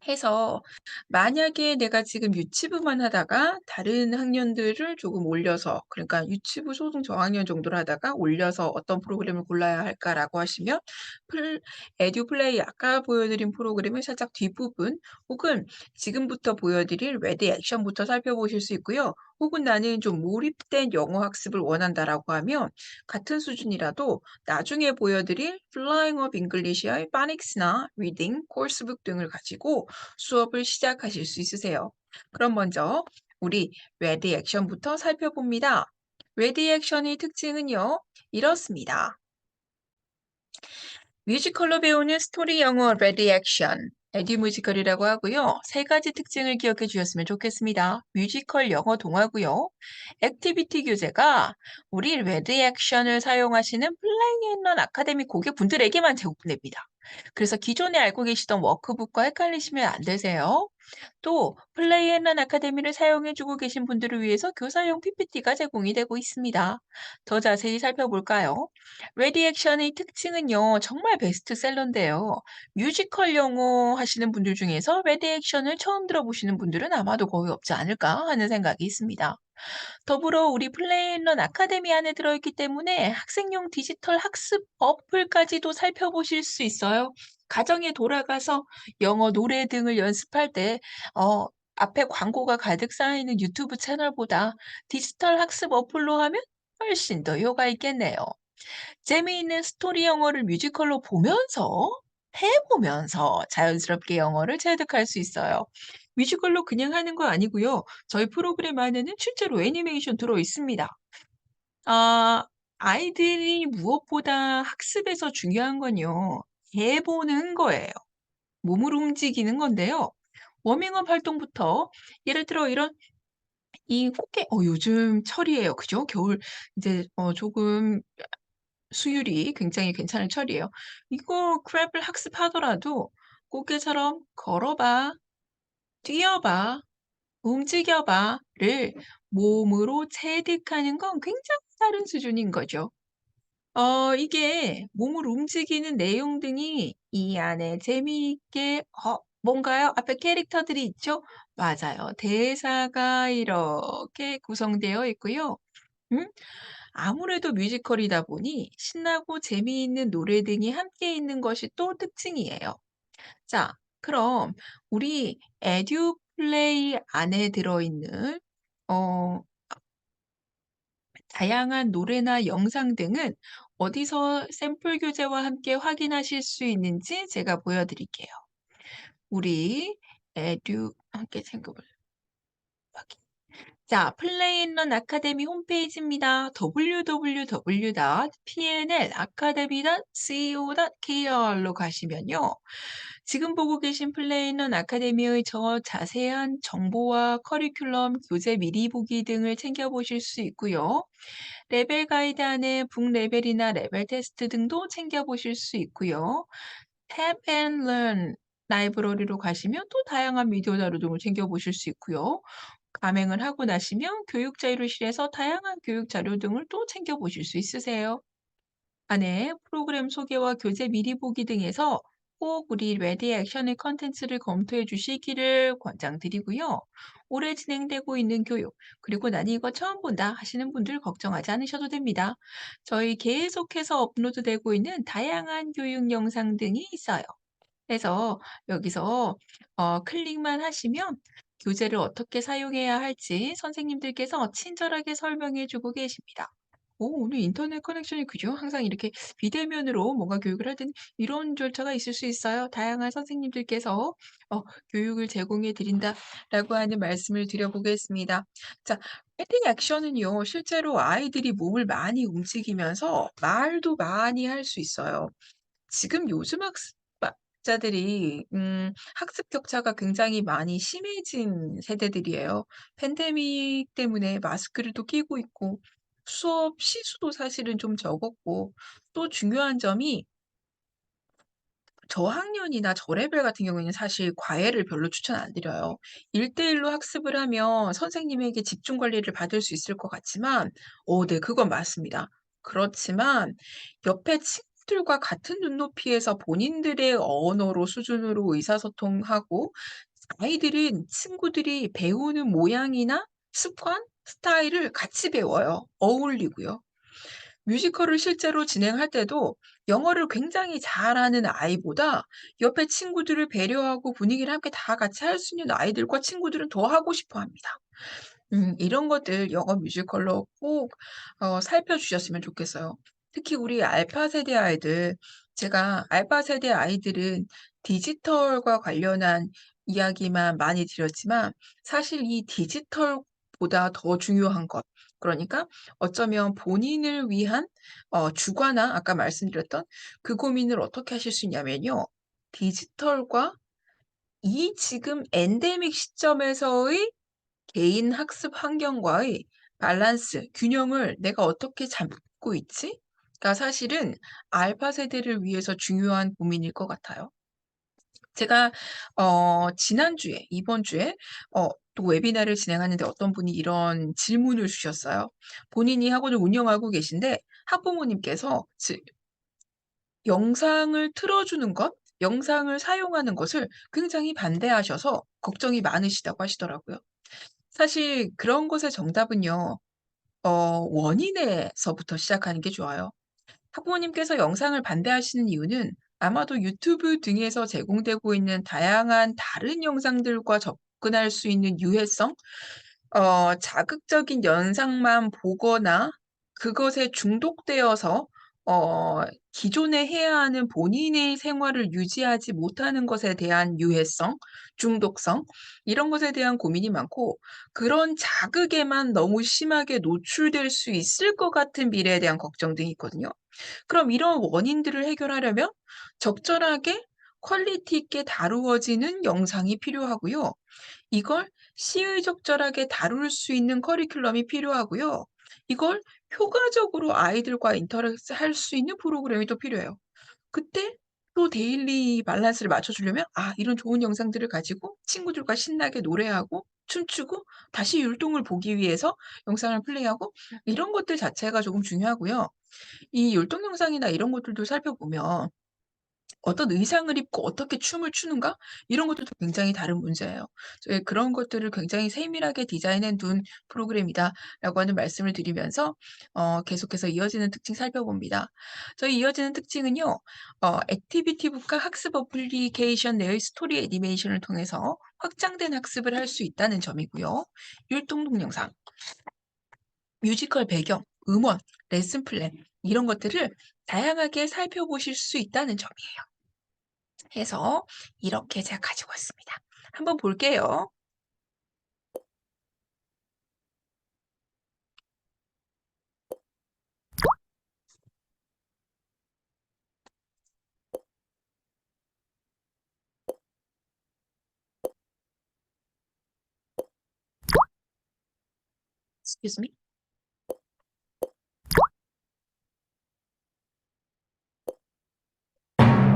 해서 만약에 내가 지금 유치부만 하다가 다른 학년들을 조금 올려서 그러니까 유치부 초등 저학년 정도를 하다가 올려서 어떤 프로그램을 골라야 할까라고 하시면 플 에듀플레이 아까 보여드린 프로그램의 살짝 뒷부분 혹은 지금부터 보여드릴 레디 액션부터 살펴보실 수 있고요. 혹은 나는 좀 몰입된 영어 학습을 원한다라고 하면 같은 수준이라도 나중에 보여드릴 Flying of English의 파닉스나 리딩, 코र्스북 등을 가지고 수업을 시작하실 수 있으세요. 그럼 먼저 우리 레디 액션부터 살펴봅니다. 레디 액션의 특징은요, 이렇습니다. 뮤지컬로 배우는 스토리 영어 레디 액션, 에듀 뮤지컬이라고 하고요. 세 가지 특징을 기억해 주셨으면 좋겠습니다. 뮤지컬 영어 동화고요. 액티비티 교재가 우리 레디 액션을 사용하시는 플레이 앤런 아카데미 고객분들에게만 제공됩니다. 그래서 기존에 알고 계시던 워크북과 헷갈리시면 안 되세요. 또 플레이 앤런 아카데미를 사용해 주고 계신 분들을 위해서 교사용 PPT가 제공이 되고 있습니다. 더 자세히 살펴볼까요? 레디 액션의 특징은요, 정말 베스트셀러인데요. 뮤지컬 영어 하시는 분들 중에서 레디 액션을 처음 들어보시는 분들은 아마도 거의 없지 않을까 하는 생각이 있습니다. 더불어 우리 플레이런 아카데미 안에 들어있기 때문에 학생용 디지털 학습 어플까지도 살펴보실 수 있어요. 가정에 돌아가서 영어 노래 등을 연습할 때 어, 앞에 광고가 가득 쌓이는 유튜브 채널보다 디지털 학습 어플로 하면 훨씬 더 효과 있겠네요. 재미있는 스토리 영어를 뮤지컬로 보면서 해보면서 자연스럽게 영어를 체득할 수 있어요. 뮤지컬로 그냥 하는 거 아니고요. 저희 프로그램 안에는 실제로 애니메이션 들어 있습니다. 아, 아이들이 무엇보다 학습에서 중요한 건요. 해보는 거예요. 몸을 움직이는 건데요. 워밍업 활동부터 예를 들어 이런 이 꽃게 요즘 철이에요. 그죠? 겨울 이제 조금 수율이 굉장히 괜찮은 철이에요. 이거 크랩을 학습하더라도 꽃게처럼 걸어봐, 뛰어봐, 움직여봐를 몸으로 체득하는 건 굉장히 다른 수준인 거죠. 이게 몸을 움직이는 내용 등이 이 안에 재미있게 뭔가요? 앞에 캐릭터들이 있죠? 맞아요. 대사가 이렇게 구성되어 있고요. 음 아무래도 뮤지컬이다 보니 신나고 재미있는 노래 등이 함께 있는 것이 또 특징이에요. 자, 그럼 우리 에듀 플레이 안에 들어있는 어 다양한 노래나 영상 등은 어디서 샘플 교재와 함께 확인하실 수 있는지 제가 보여드릴게요. 우리 함께 챙겨볼 확인. 자, 플레이인런 아카데미 홈페이지입니다. www.pnlacademy.co.kr로 가시면요. 지금 보고 계신 플레이인런 아카데미의 저 자세한 정보와 커리큘럼, 교재 미리 보기 등을 챙겨보실 수 있고요. 레벨 가이드 안에 북레벨이나 레벨 테스트 등도 챙겨보실 수 있고요. 탭 앤 런 라이브러리로 가시면 또 다양한 미디어 자료 등을 챙겨보실 수 있고요. 감행을 하고 나시면 교육자료실에서 다양한 교육 자료 등을 또 챙겨보실 수 있으세요. 안에 프로그램 소개와 교재 미리 보기 등에서 꼭 우리 레디 액션의 컨텐츠를 검토해 주시기를 권장드리고요. 올해 진행되고 있는 교육, 그리고 난 이거 처음 본다 하시는 분들 걱정하지 않으셔도 됩니다. 저희 계속해서 업로드되고 있는 다양한 교육 영상 등이 있어요. 그래서 여기서 클릭만 하시면 교재를 어떻게 사용해야 할지 선생님들께서 친절하게 설명해 주고 계십니다. 오늘 인터넷 커넥션이 그죠? 항상 이렇게 비대면으로 뭔가 교육을 하든 이런 절차가 있을 수 있어요. 다양한 선생님들께서 교육을 제공해 드린다라고 하는 말씀을 드려보겠습니다. 자, 패팅 액션은요, 실제로 아이들이 몸을 많이 움직이면서 말도 많이 할 수 있어요. 지금 요즘 학습자들이 학습 격차가 굉장히 많이 심해진 세대들이에요. 팬데믹 때문에 마스크를 또 끼고 있고 수업 시수도 사실은 좀 적었고 또 중요한 점이 저학년이나 저레벨 같은 경우에는 사실 과외를 별로 추천 안 드려요. 1대1로 학습을 하면 선생님에게 집중 관리를 받을 수 있을 것 같지만 네 그건 맞습니다. 그렇지만 옆에 친구들과 같은 눈높이에서 본인들의 언어로 수준으로 의사소통하고 아이들은 친구들이 배우는 모양이나 습관, 스타일을 같이 배워요. 어울리고요. 뮤지컬을 실제로 진행할 때도 영어를 굉장히 잘하는 아이보다 옆에 친구들을 배려하고 분위기를 함께 다 같이 할 수 있는 아이들과 친구들은 더 하고 싶어 합니다. 이런 것들 영어 뮤지컬로 꼭 살펴주셨으면 좋겠어요. 특히 우리 알파 세대 아이들, 제가 알파 세대 아이들은 디지털과 관련한 이야기만 많이 드렸지만 사실 이 디지털보다 더 중요한 것, 그러니까 어쩌면 본인을 위한 주관화 아까 말씀드렸던 그 고민을 어떻게 하실 수 있냐면요. 디지털과 이 지금 엔데믹 시점에서의 개인 학습 환경과의 밸런스, 균형을 내가 어떻게 잡고 있지? 가 사실은 알파 세대를 위해서 중요한 고민일 것 같아요. 제가 지난주에 이번 주에 또 웨비나를 진행하는데 어떤 분이 이런 질문을 주셨어요. 본인이 학원을 운영하고 계신데 학부모님께서 영상을 틀어 주는 것, 영상을 사용하는 것을 굉장히 반대하셔서 걱정이 많으시다고 하시더라고요. 사실 그런 것의 정답은요. 원인에서부터 시작하는 게 좋아요. 학부모님께서 영상을 반대하시는 이유는 아마도 유튜브 등에서 제공되고 있는 다양한 다른 영상들과 접근할 수 있는 유해성, 자극적인 영상만 보거나 그것에 중독되어서 기존에 해야 하는 본인의 생활을 유지하지 못하는 것에 대한 유해성, 중독성 이런 것에 대한 고민이 많고 그런 자극에만 너무 심하게 노출될 수 있을 것 같은 미래에 대한 걱정 등이 있거든요. 그럼 이런 원인들을 해결하려면 적절하게 퀄리티 있게 다루어지는 영상이 필요하고요. 이걸 시의적절하게 다룰 수 있는 커리큘럼이 필요하고요. 이걸 효과적으로 아이들과 인터랙트 할 수 있는 프로그램이 또 필요해요. 그때 또 데일리 밸런스를 맞춰 주려면 이런 좋은 영상들을 가지고 친구들과 신나게 노래하고 춤추고 다시 율동을 보기 위해서 영상을 플레이하고 이런 것들 자체가 조금 중요하고요. 이 율동 영상이나 이런 것들도 살펴보면 어떤 의상을 입고 어떻게 춤을 추는가 이런 것들도 굉장히 다른 문제예요. 저희 그런 것들을 굉장히 세밀하게 디자인해 둔 프로그램이다라고 하는 말씀을 드리면서 계속해서 이어지는 특징 살펴봅니다. 저희 이어지는 특징은요. 액티비티북과 학습 어플리케이션 내의 스토리 애니메이션을 통해서 확장된 학습을 할 수 있다는 점이고요. 율동 동영상, 뮤지컬 배경, 음원, 레슨 플랜 이런 것들을 다양하게 살펴보실 수 있다는 점이에요. 해서 이렇게 제가 가지고 왔습니다. 한번 볼게요. Excuse me.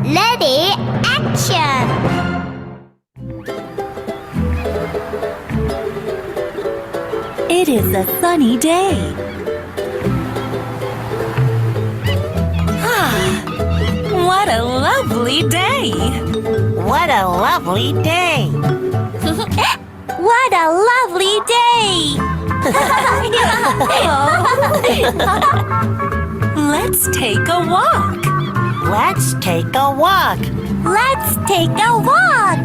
Ready, action! It is a sunny day. What a lovely day! What a lovely day! What a lovely day! Let's take a walk. Let's take a walk. Let's take a walk.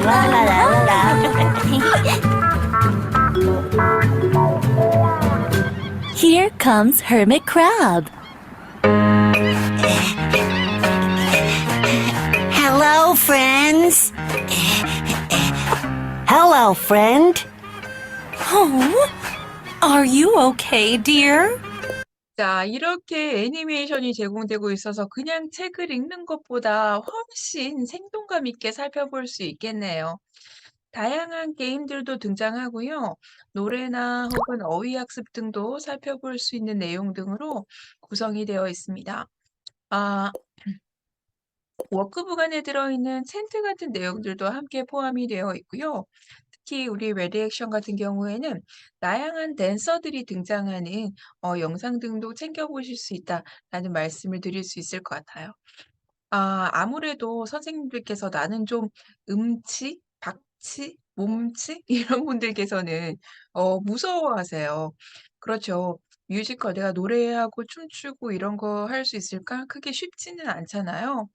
La la la la la. Here comes Hermit Crab. Hello, friends. Hello, friend. Oh, are you okay, dear? 자, 이렇게 애니메이션이 제공되고 있어서 그냥 책을 읽는 것보다 훨씬 생동감 있게 살펴볼 수 있겠네요. 다양한 게임들도 등장하고요. 노래나 혹은 어휘 학습 등도 살펴볼 수 있는 내용 등으로 구성이 되어 있습니다. 아, 워크북 안에 들어있는 챈트 같은 내용들도 함께 포함이 되어 있고요. 특히 우리 레디액션 같은 경우에는 다양한 댄서들이 등장하는 영상 등도 챙겨보실 수 있다라는 말씀을 드릴 수 있을 것 같아요. 아무래도 선생님들께서 나는 좀 음치, 박치, 몸치 이런 분들께서는 무서워하세요. 그렇죠. 뮤지컬 내가 노래하고 춤추고 이런 거 할 수 있을까? 그게 쉽지는 않잖아요.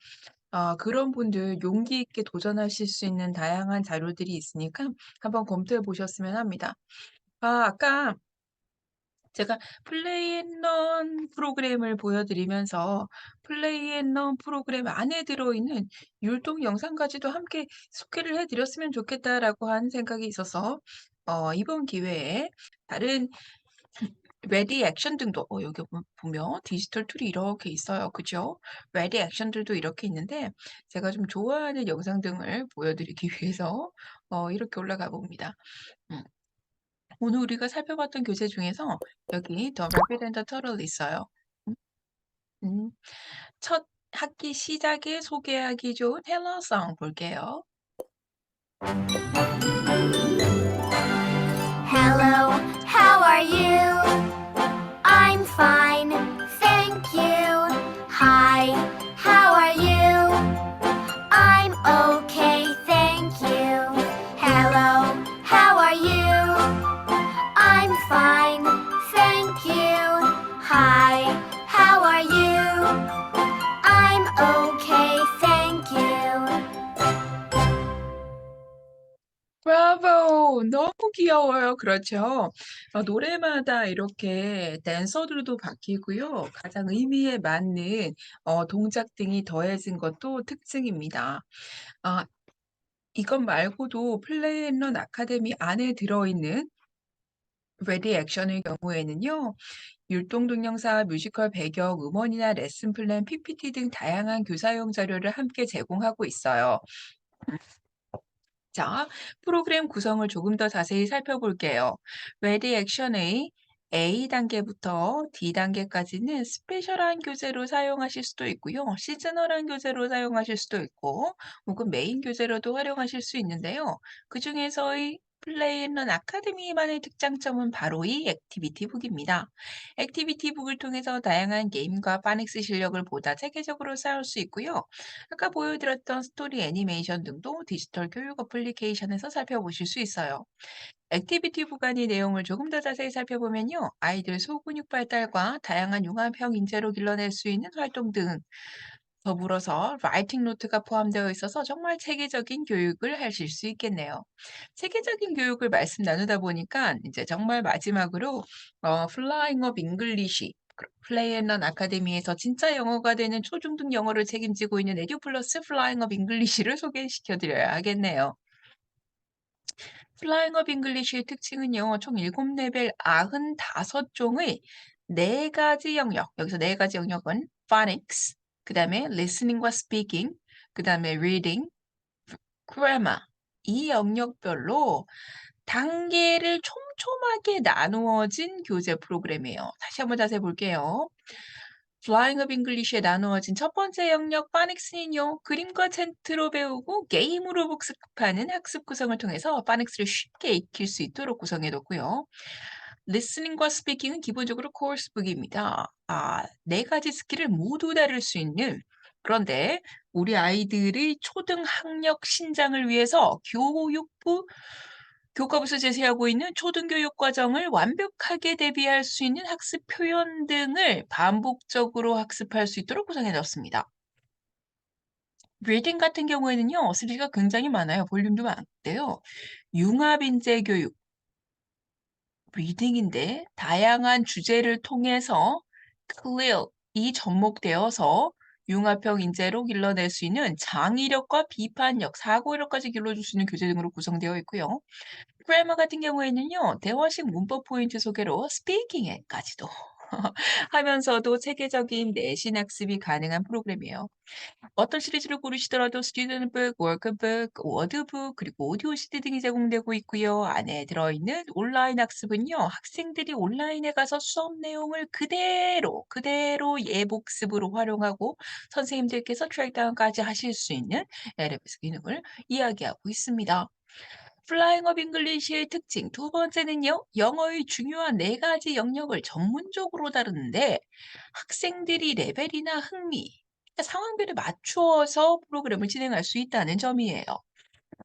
그런 분들 용기 있게 도전하실 수 있는 다양한 자료들이 있으니까 한번 검토해 보셨으면 합니다. 아까 제가 플레이 앤 런 프로그램을 보여드리면서 플레이 앤 런 프로그램 안에 들어있는 율동 영상까지도 함께 소개를 해 드렸으면 좋겠다라고 하는 생각이 있어서 이번 기회에 다른 레디 액션 등도 여기 보면 디지털 툴이 이렇게 있어요. 그죠? 레디 액션들도 이렇게 있는데 제가 좀 좋아하는 영상 등을 보여드리기 위해서 이렇게 올라가 봅니다. 음. 오늘 우리가 살펴봤던 교재 중에서 여기 The Rabbit and the Turtle 있어요. 음, 음. 첫 학기 시작에 소개하기 좋은 헬로송 볼게요. Hello, how are you? I'm fine, thank you. Hi, how are you? I'm okay, thank you. Hello, how are you? I'm fine, thank you. Hi, how are you? I'm okay, thank you. 브라보! 너무 귀여워요. 그렇죠? 노래마다 이렇게 댄서들도 바뀌고요. 가장 의미에 맞는 동작 등이 더해진 것도 특징입니다. 아, 이것 말고도 플레이 앤 런 아카데미 안에 들어있는 레디 액션의 경우에는요. 율동 동영상, 뮤지컬 배경, 음원이나 레슨 플랜, PPT 등 다양한 교사용 자료를 함께 제공하고 있어요. 자, 프로그램 구성을 조금 더 자세히 살펴볼게요. 레디 액션의 A 단계부터 D 단계까지는 스페셜한 교재로 사용하실 수도 있고요. 시즈널한 교재로 사용하실 수도 있고, 혹은 메인 교재로도 활용하실 수 있는데요. 그중에서의 플레이앤런 아카데미만의 특장점은 바로 이 액티비티 북입니다. 액티비티 북을 통해서 다양한 게임과 파닉스 실력을 보다 체계적으로 쌓을 수 있고요. 아까 보여드렸던 스토리 애니메이션 등도 디지털 교육 어플리케이션에서 살펴보실 수 있어요. 액티비티 구간의 내용을 조금 더 자세히 살펴보면요. 아이들 소근육 발달과 다양한 융합형 인재로 길러낼 수 있는 활동 등 더불어서 라이팅 노트가 포함되어 있어서 정말 체계적인 교육을 하실 수 있겠네요. 체계적인 교육을 말씀 나누다 보니까 이제 정말 마지막으로 플라잉 업 잉글리시 플레이앤런 아카데미에서 진짜 영어가 되는 초중등 영어를 책임지고 있는 에듀플러스 플라잉 업 잉글리시를 소개시켜 드려야 하겠네요. 플라잉 업 잉글리시의 특징은요. 총 7레벨 95종의 4가지 영역, 여기서 4가지 영역은 phonics, 그다음에 listening과 speaking, 그다음에 reading, grammar 이 영역별로 단계를 촘촘하게 나누어진 교재 프로그램이에요. 다시 한번 자세히 볼게요. Flying of English에 나누어진 첫 번째 영역 파닉스는요. 그림과 챈트로 배우고 게임으로 복습하는 학습 구성을 통해서 파닉스를 쉽게 익힐 수 있도록 구성해 뒀고요. 리스닝과 스피킹은 기본적으로 코र्स북입니다. 4가지 스킬을 모두 다룰 수 있는 그런데 우리 아이들의 초등 학력 신장을 위해서 교과부에서 제시하고 있는 초등교육 과정을 완벽하게 대비할 수 있는 학습 표현 등을 반복적으로 학습할 수 있도록 구성해 놨습니다. 리딩 같은 경우에는요, 스리가 굉장히 많아요. 볼륨도 많은데요. 융합인재 교육, 리딩인데 다양한 주제를 통해서 clear이 접목되어서 융합형 인재로 길러낼 수 있는 창의력과 비판력, 사고력까지 길러줄 수 있는 교재 등으로 구성되어 있고요. 그래머 같은 경우에는요. 대화식 문법 포인트 소개로 스피킹에까지도 하면서도 체계적인 내신 학습이 가능한 프로그램이에요. 어떤 시리즈를 고르시더라도 스튜던트북, 워크북, 워드북, 그리고 오디오 CD 등이 제공되고 있고요. 안에 들어있는 온라인 학습은요. 학생들이 온라인에 가서 수업 내용을 그대로 예복습으로 활용하고 선생님들께서 트랙다운까지 하실 수 있는 LMS 기능을 이야기하고 있습니다. 플라잉 업 잉글리시의 특징 두 번째는요. 영어의 중요한 4가지 영역을 전문적으로 다루는데 학생들이 레벨이나 흥미, 그러니까 상황별에 맞추어서 프로그램을 진행할 수 있다는 점이에요.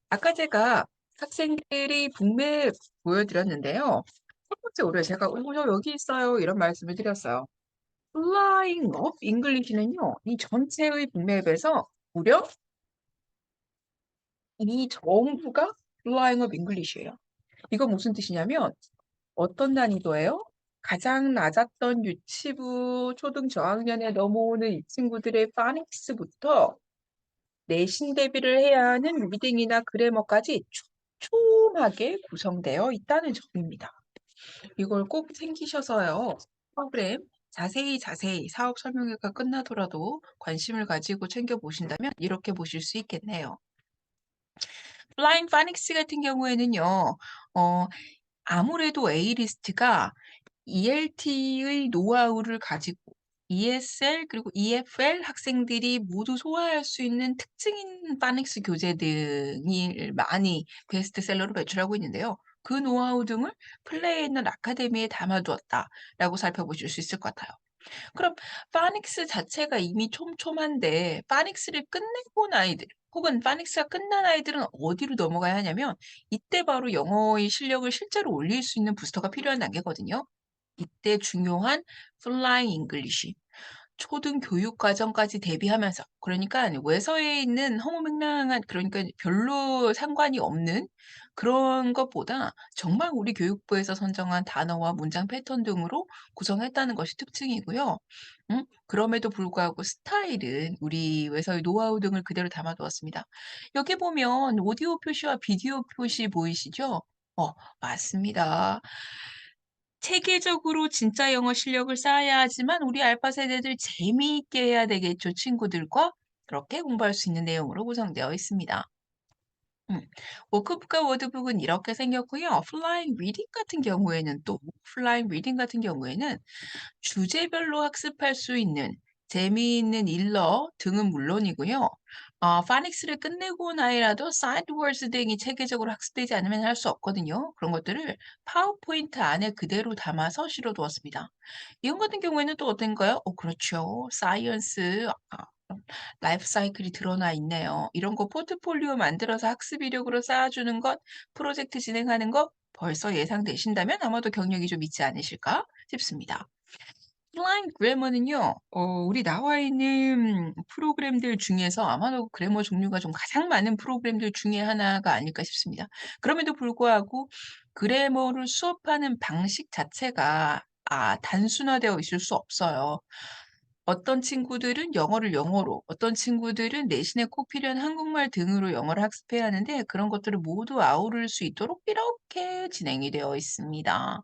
아까 제가 학생들이 북매 보여드렸는데요. 첫 번째 오류 제가 저 여기 있어요 이런 말씀을 드렸어요. 플라잉 업 잉글리시는요. 이 전체의 북맵에서 무려 이 전부가 플라잉 업 잉글리시예요. 이건 무슨 뜻이냐면 어떤 난이도예요? 가장 낮았던 유치부 초등 저학년에 넘어오는 이 친구들의 파닉스부터 내신 대비를 해야 하는 리딩이나 그래머까지 촘촘하게 구성되어 있다는 점입니다. 이걸 꼭 챙기셔서요. 프로그램 자세히 사업 설명회가 끝나더라도 관심을 가지고 챙겨 보신다면 이렇게 보실 수 있겠네요. 플라잉 파닉스 같은 경우에는요. 어 아무래도 A리스트가 ELT의 노하우를 가지고 ESL 그리고 EFL 학생들이 모두 소화할 수 있는 특징인 파닉스 교재 등이 많이 베스트셀러로 배출하고 있는데요. 그 노하우 등을 플레이에 있는 아카데미에 담아두었다라고 살펴보실 수 있을 것 같아요. 그럼 파닉스 자체가 이미 촘촘한데 파닉스를 끝내고 온 아이들 혹은 파닉스가 끝난 아이들은 어디로 넘어가야 하냐면 이때 바로 영어의 실력을 실제로 올릴 수 있는 부스터가 필요한 단계거든요. 이때 중요한 플라잉 잉글리시 초등 교육 과정까지 대비하면서 그러니까 외서에 있는 허무맹랑한 그러니까 별로 상관이 없는 그런 것보다 정말 우리 교육부에서 선정한 단어와 문장 패턴 등으로 구성했다는 것이 특징이고요. 그럼에도 불구하고 스타일은 우리 외서의 노하우 등을 그대로 담아 두었습니다. 여기 보면 오디오 표시와 비디오 표시 보이시죠? 맞습니다. 체계적으로 진짜 영어 실력을 쌓아야 하지만 우리 알파 세대들 재미있게 해야 되겠죠. 친구들과 그렇게 공부할 수 있는 내용으로 구성되어 있습니다. 음. 워크북과 워드북은 이렇게 생겼고요. 플라잉 리딩 같은 경우에는 또 플라잉 리딩 같은 경우에는 주제별로 학습할 수 있는 재미있는 일러 등은 물론이고요. 파닉스를 끝내고 나이라도 사이드 월드 등이 체계적으로 학습되지 않으면 할 수 없거든요. 그런 것들을 파워포인트 안에 그대로 담아서 실어두었습니다. 이건 같은 경우에는 또 어떤가요? 그렇죠. 사이언스, 라이프 사이클이 드러나 있네요. 이런 거 포트폴리오 만들어서 학습 이력으로 쌓아주는 것, 프로젝트 진행하는 거 벌써 예상되신다면 아마도 경력이 좀 있지 않으실까 싶습니다. 플라잉 그래머는요, 우리 나와 있는 프로그램들 중에서 아마도 그래머 종류가 좀 가장 많은 프로그램들 중에 하나가 아닐까 싶습니다. 그럼에도 불구하고 그래머를 수업하는 방식 자체가 단순화되어 있을 수 없어요. 어떤 친구들은 영어를 영어로, 어떤 친구들은 내신에 꼭 필요한 한국말 등으로 영어를 학습해야 하는데 그런 것들을 모두 아우를 수 있도록 이렇게 진행이 되어 있습니다.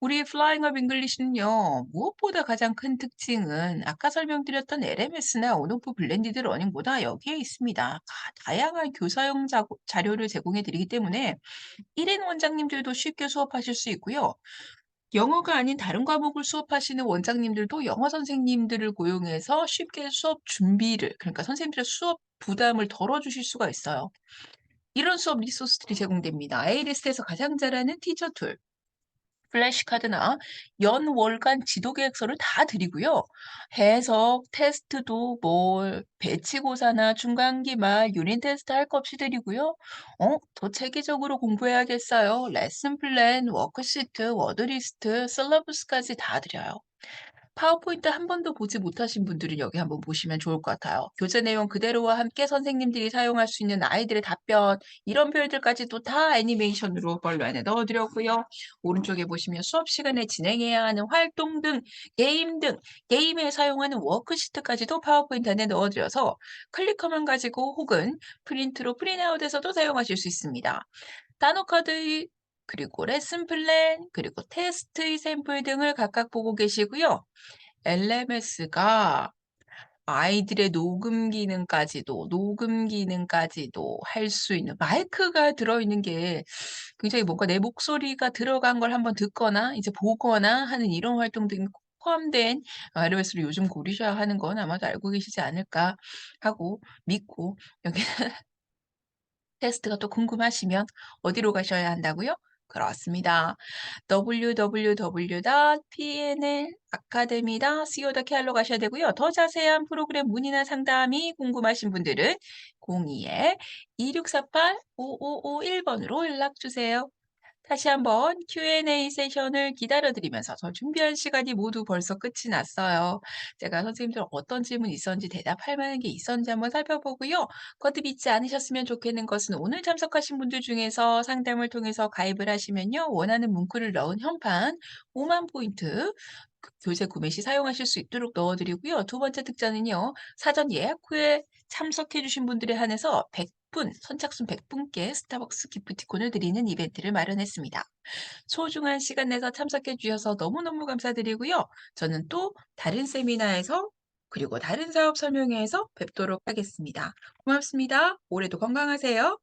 우리 플라잉 업 잉글리시는요. 무엇보다 가장 큰 특징은 아까 설명드렸던 LMS나 온오프 블렌디드 러닝보다 여기에 있습니다. 다양한 교사용 자료를 제공해 드리기 때문에 1인 원장님들도 쉽게 수업하실 수 있고요. 영어가 아닌 다른 과목을 수업하시는 원장님들도 영어 선생님들을 고용해서 쉽게 수업 준비를, 그러니까 선생님들의 수업 부담을 덜어주실 수가 있어요. 이런 수업 리소스들이 제공됩니다. A리스트에서 가장 잘하는 티처 툴, 플래시카드나 연월간 지도 계획서를 다 드리고요. 해석, 테스트도 배치고사나 중간기 말 유닛 테스트 할 거 없이 드리고요. 더 체계적으로 공부해야겠어요. 레슨 플랜, 워크시트, 워드리스트, 실러버스까지 다 드려요. 파워포인트 한 번도 보지 못하신 분들은 여기 한번 보시면 좋을 것 같아요. 교재 내용 그대로와 함께 선생님들이 사용할 수 있는 아이들의 답변, 이런 표현들까지도 다 애니메이션으로 벌로 안에 넣어드렸고요. 오른쪽에 보시면 수업 시간에 진행해야 하는 활동 등, 게임에 사용하는 워크시트까지도 파워포인트 안에 넣어드려서 클리커만 가지고 혹은 프린트로 프린아웃해서도 사용하실 수 있습니다. 단어카드, 그리고 레슨 플랜, 그리고 테스트의 샘플 등을 각각 보고 계시고요. LMS가 아이들의 녹음 기능까지도 할 수 있는 마이크가 들어있는 게 굉장히 뭔가 내 목소리가 들어간 걸 한번 듣거나 이제 보거나 하는 이런 활동 등이 포함된 LMS를 요즘 고르셔야 하는 건 아마도 알고 계시지 않을까 하고 믿고 여기 테스트가 또 궁금하시면 어디로 가셔야 한다고요? 그렇습니다. www.pnlacademy.co.kr로 가셔야 되고요. 더 자세한 프로그램 문의나 상담이 궁금하신 분들은 02-2648-5551번으로 연락 주세요. 다시 한번 Q&A 세션을 기다려 드리면서 저 준비한 시간이 모두 벌써 끝이 났어요. 제가 선생님들 어떤 질문이 있었는지 대답할 만한 게 있었는지 한번 살펴보고요. 거듭 잊지 않으셨으면 좋겠는 것은 오늘 참석하신 분들 중에서 상담을 통해서 가입을 하시면요. 원하는 문구를 넣은 현판 5만 포인트 교재 구매 시 사용하실 수 있도록 넣어드리고요. 두 번째 특전은요. 사전 예약 후에 참석해 주신 분들에 한해서 100분, 선착순 100분께 스타벅스 기프티콘을 드리는 이벤트를 마련했습니다. 소중한 시간 내서 참석해 주셔서 너무너무 감사드리고요. 저는 또 다른 세미나에서 그리고 다른 사업 설명회에서 뵙도록 하겠습니다. 고맙습니다. 올해도 건강하세요.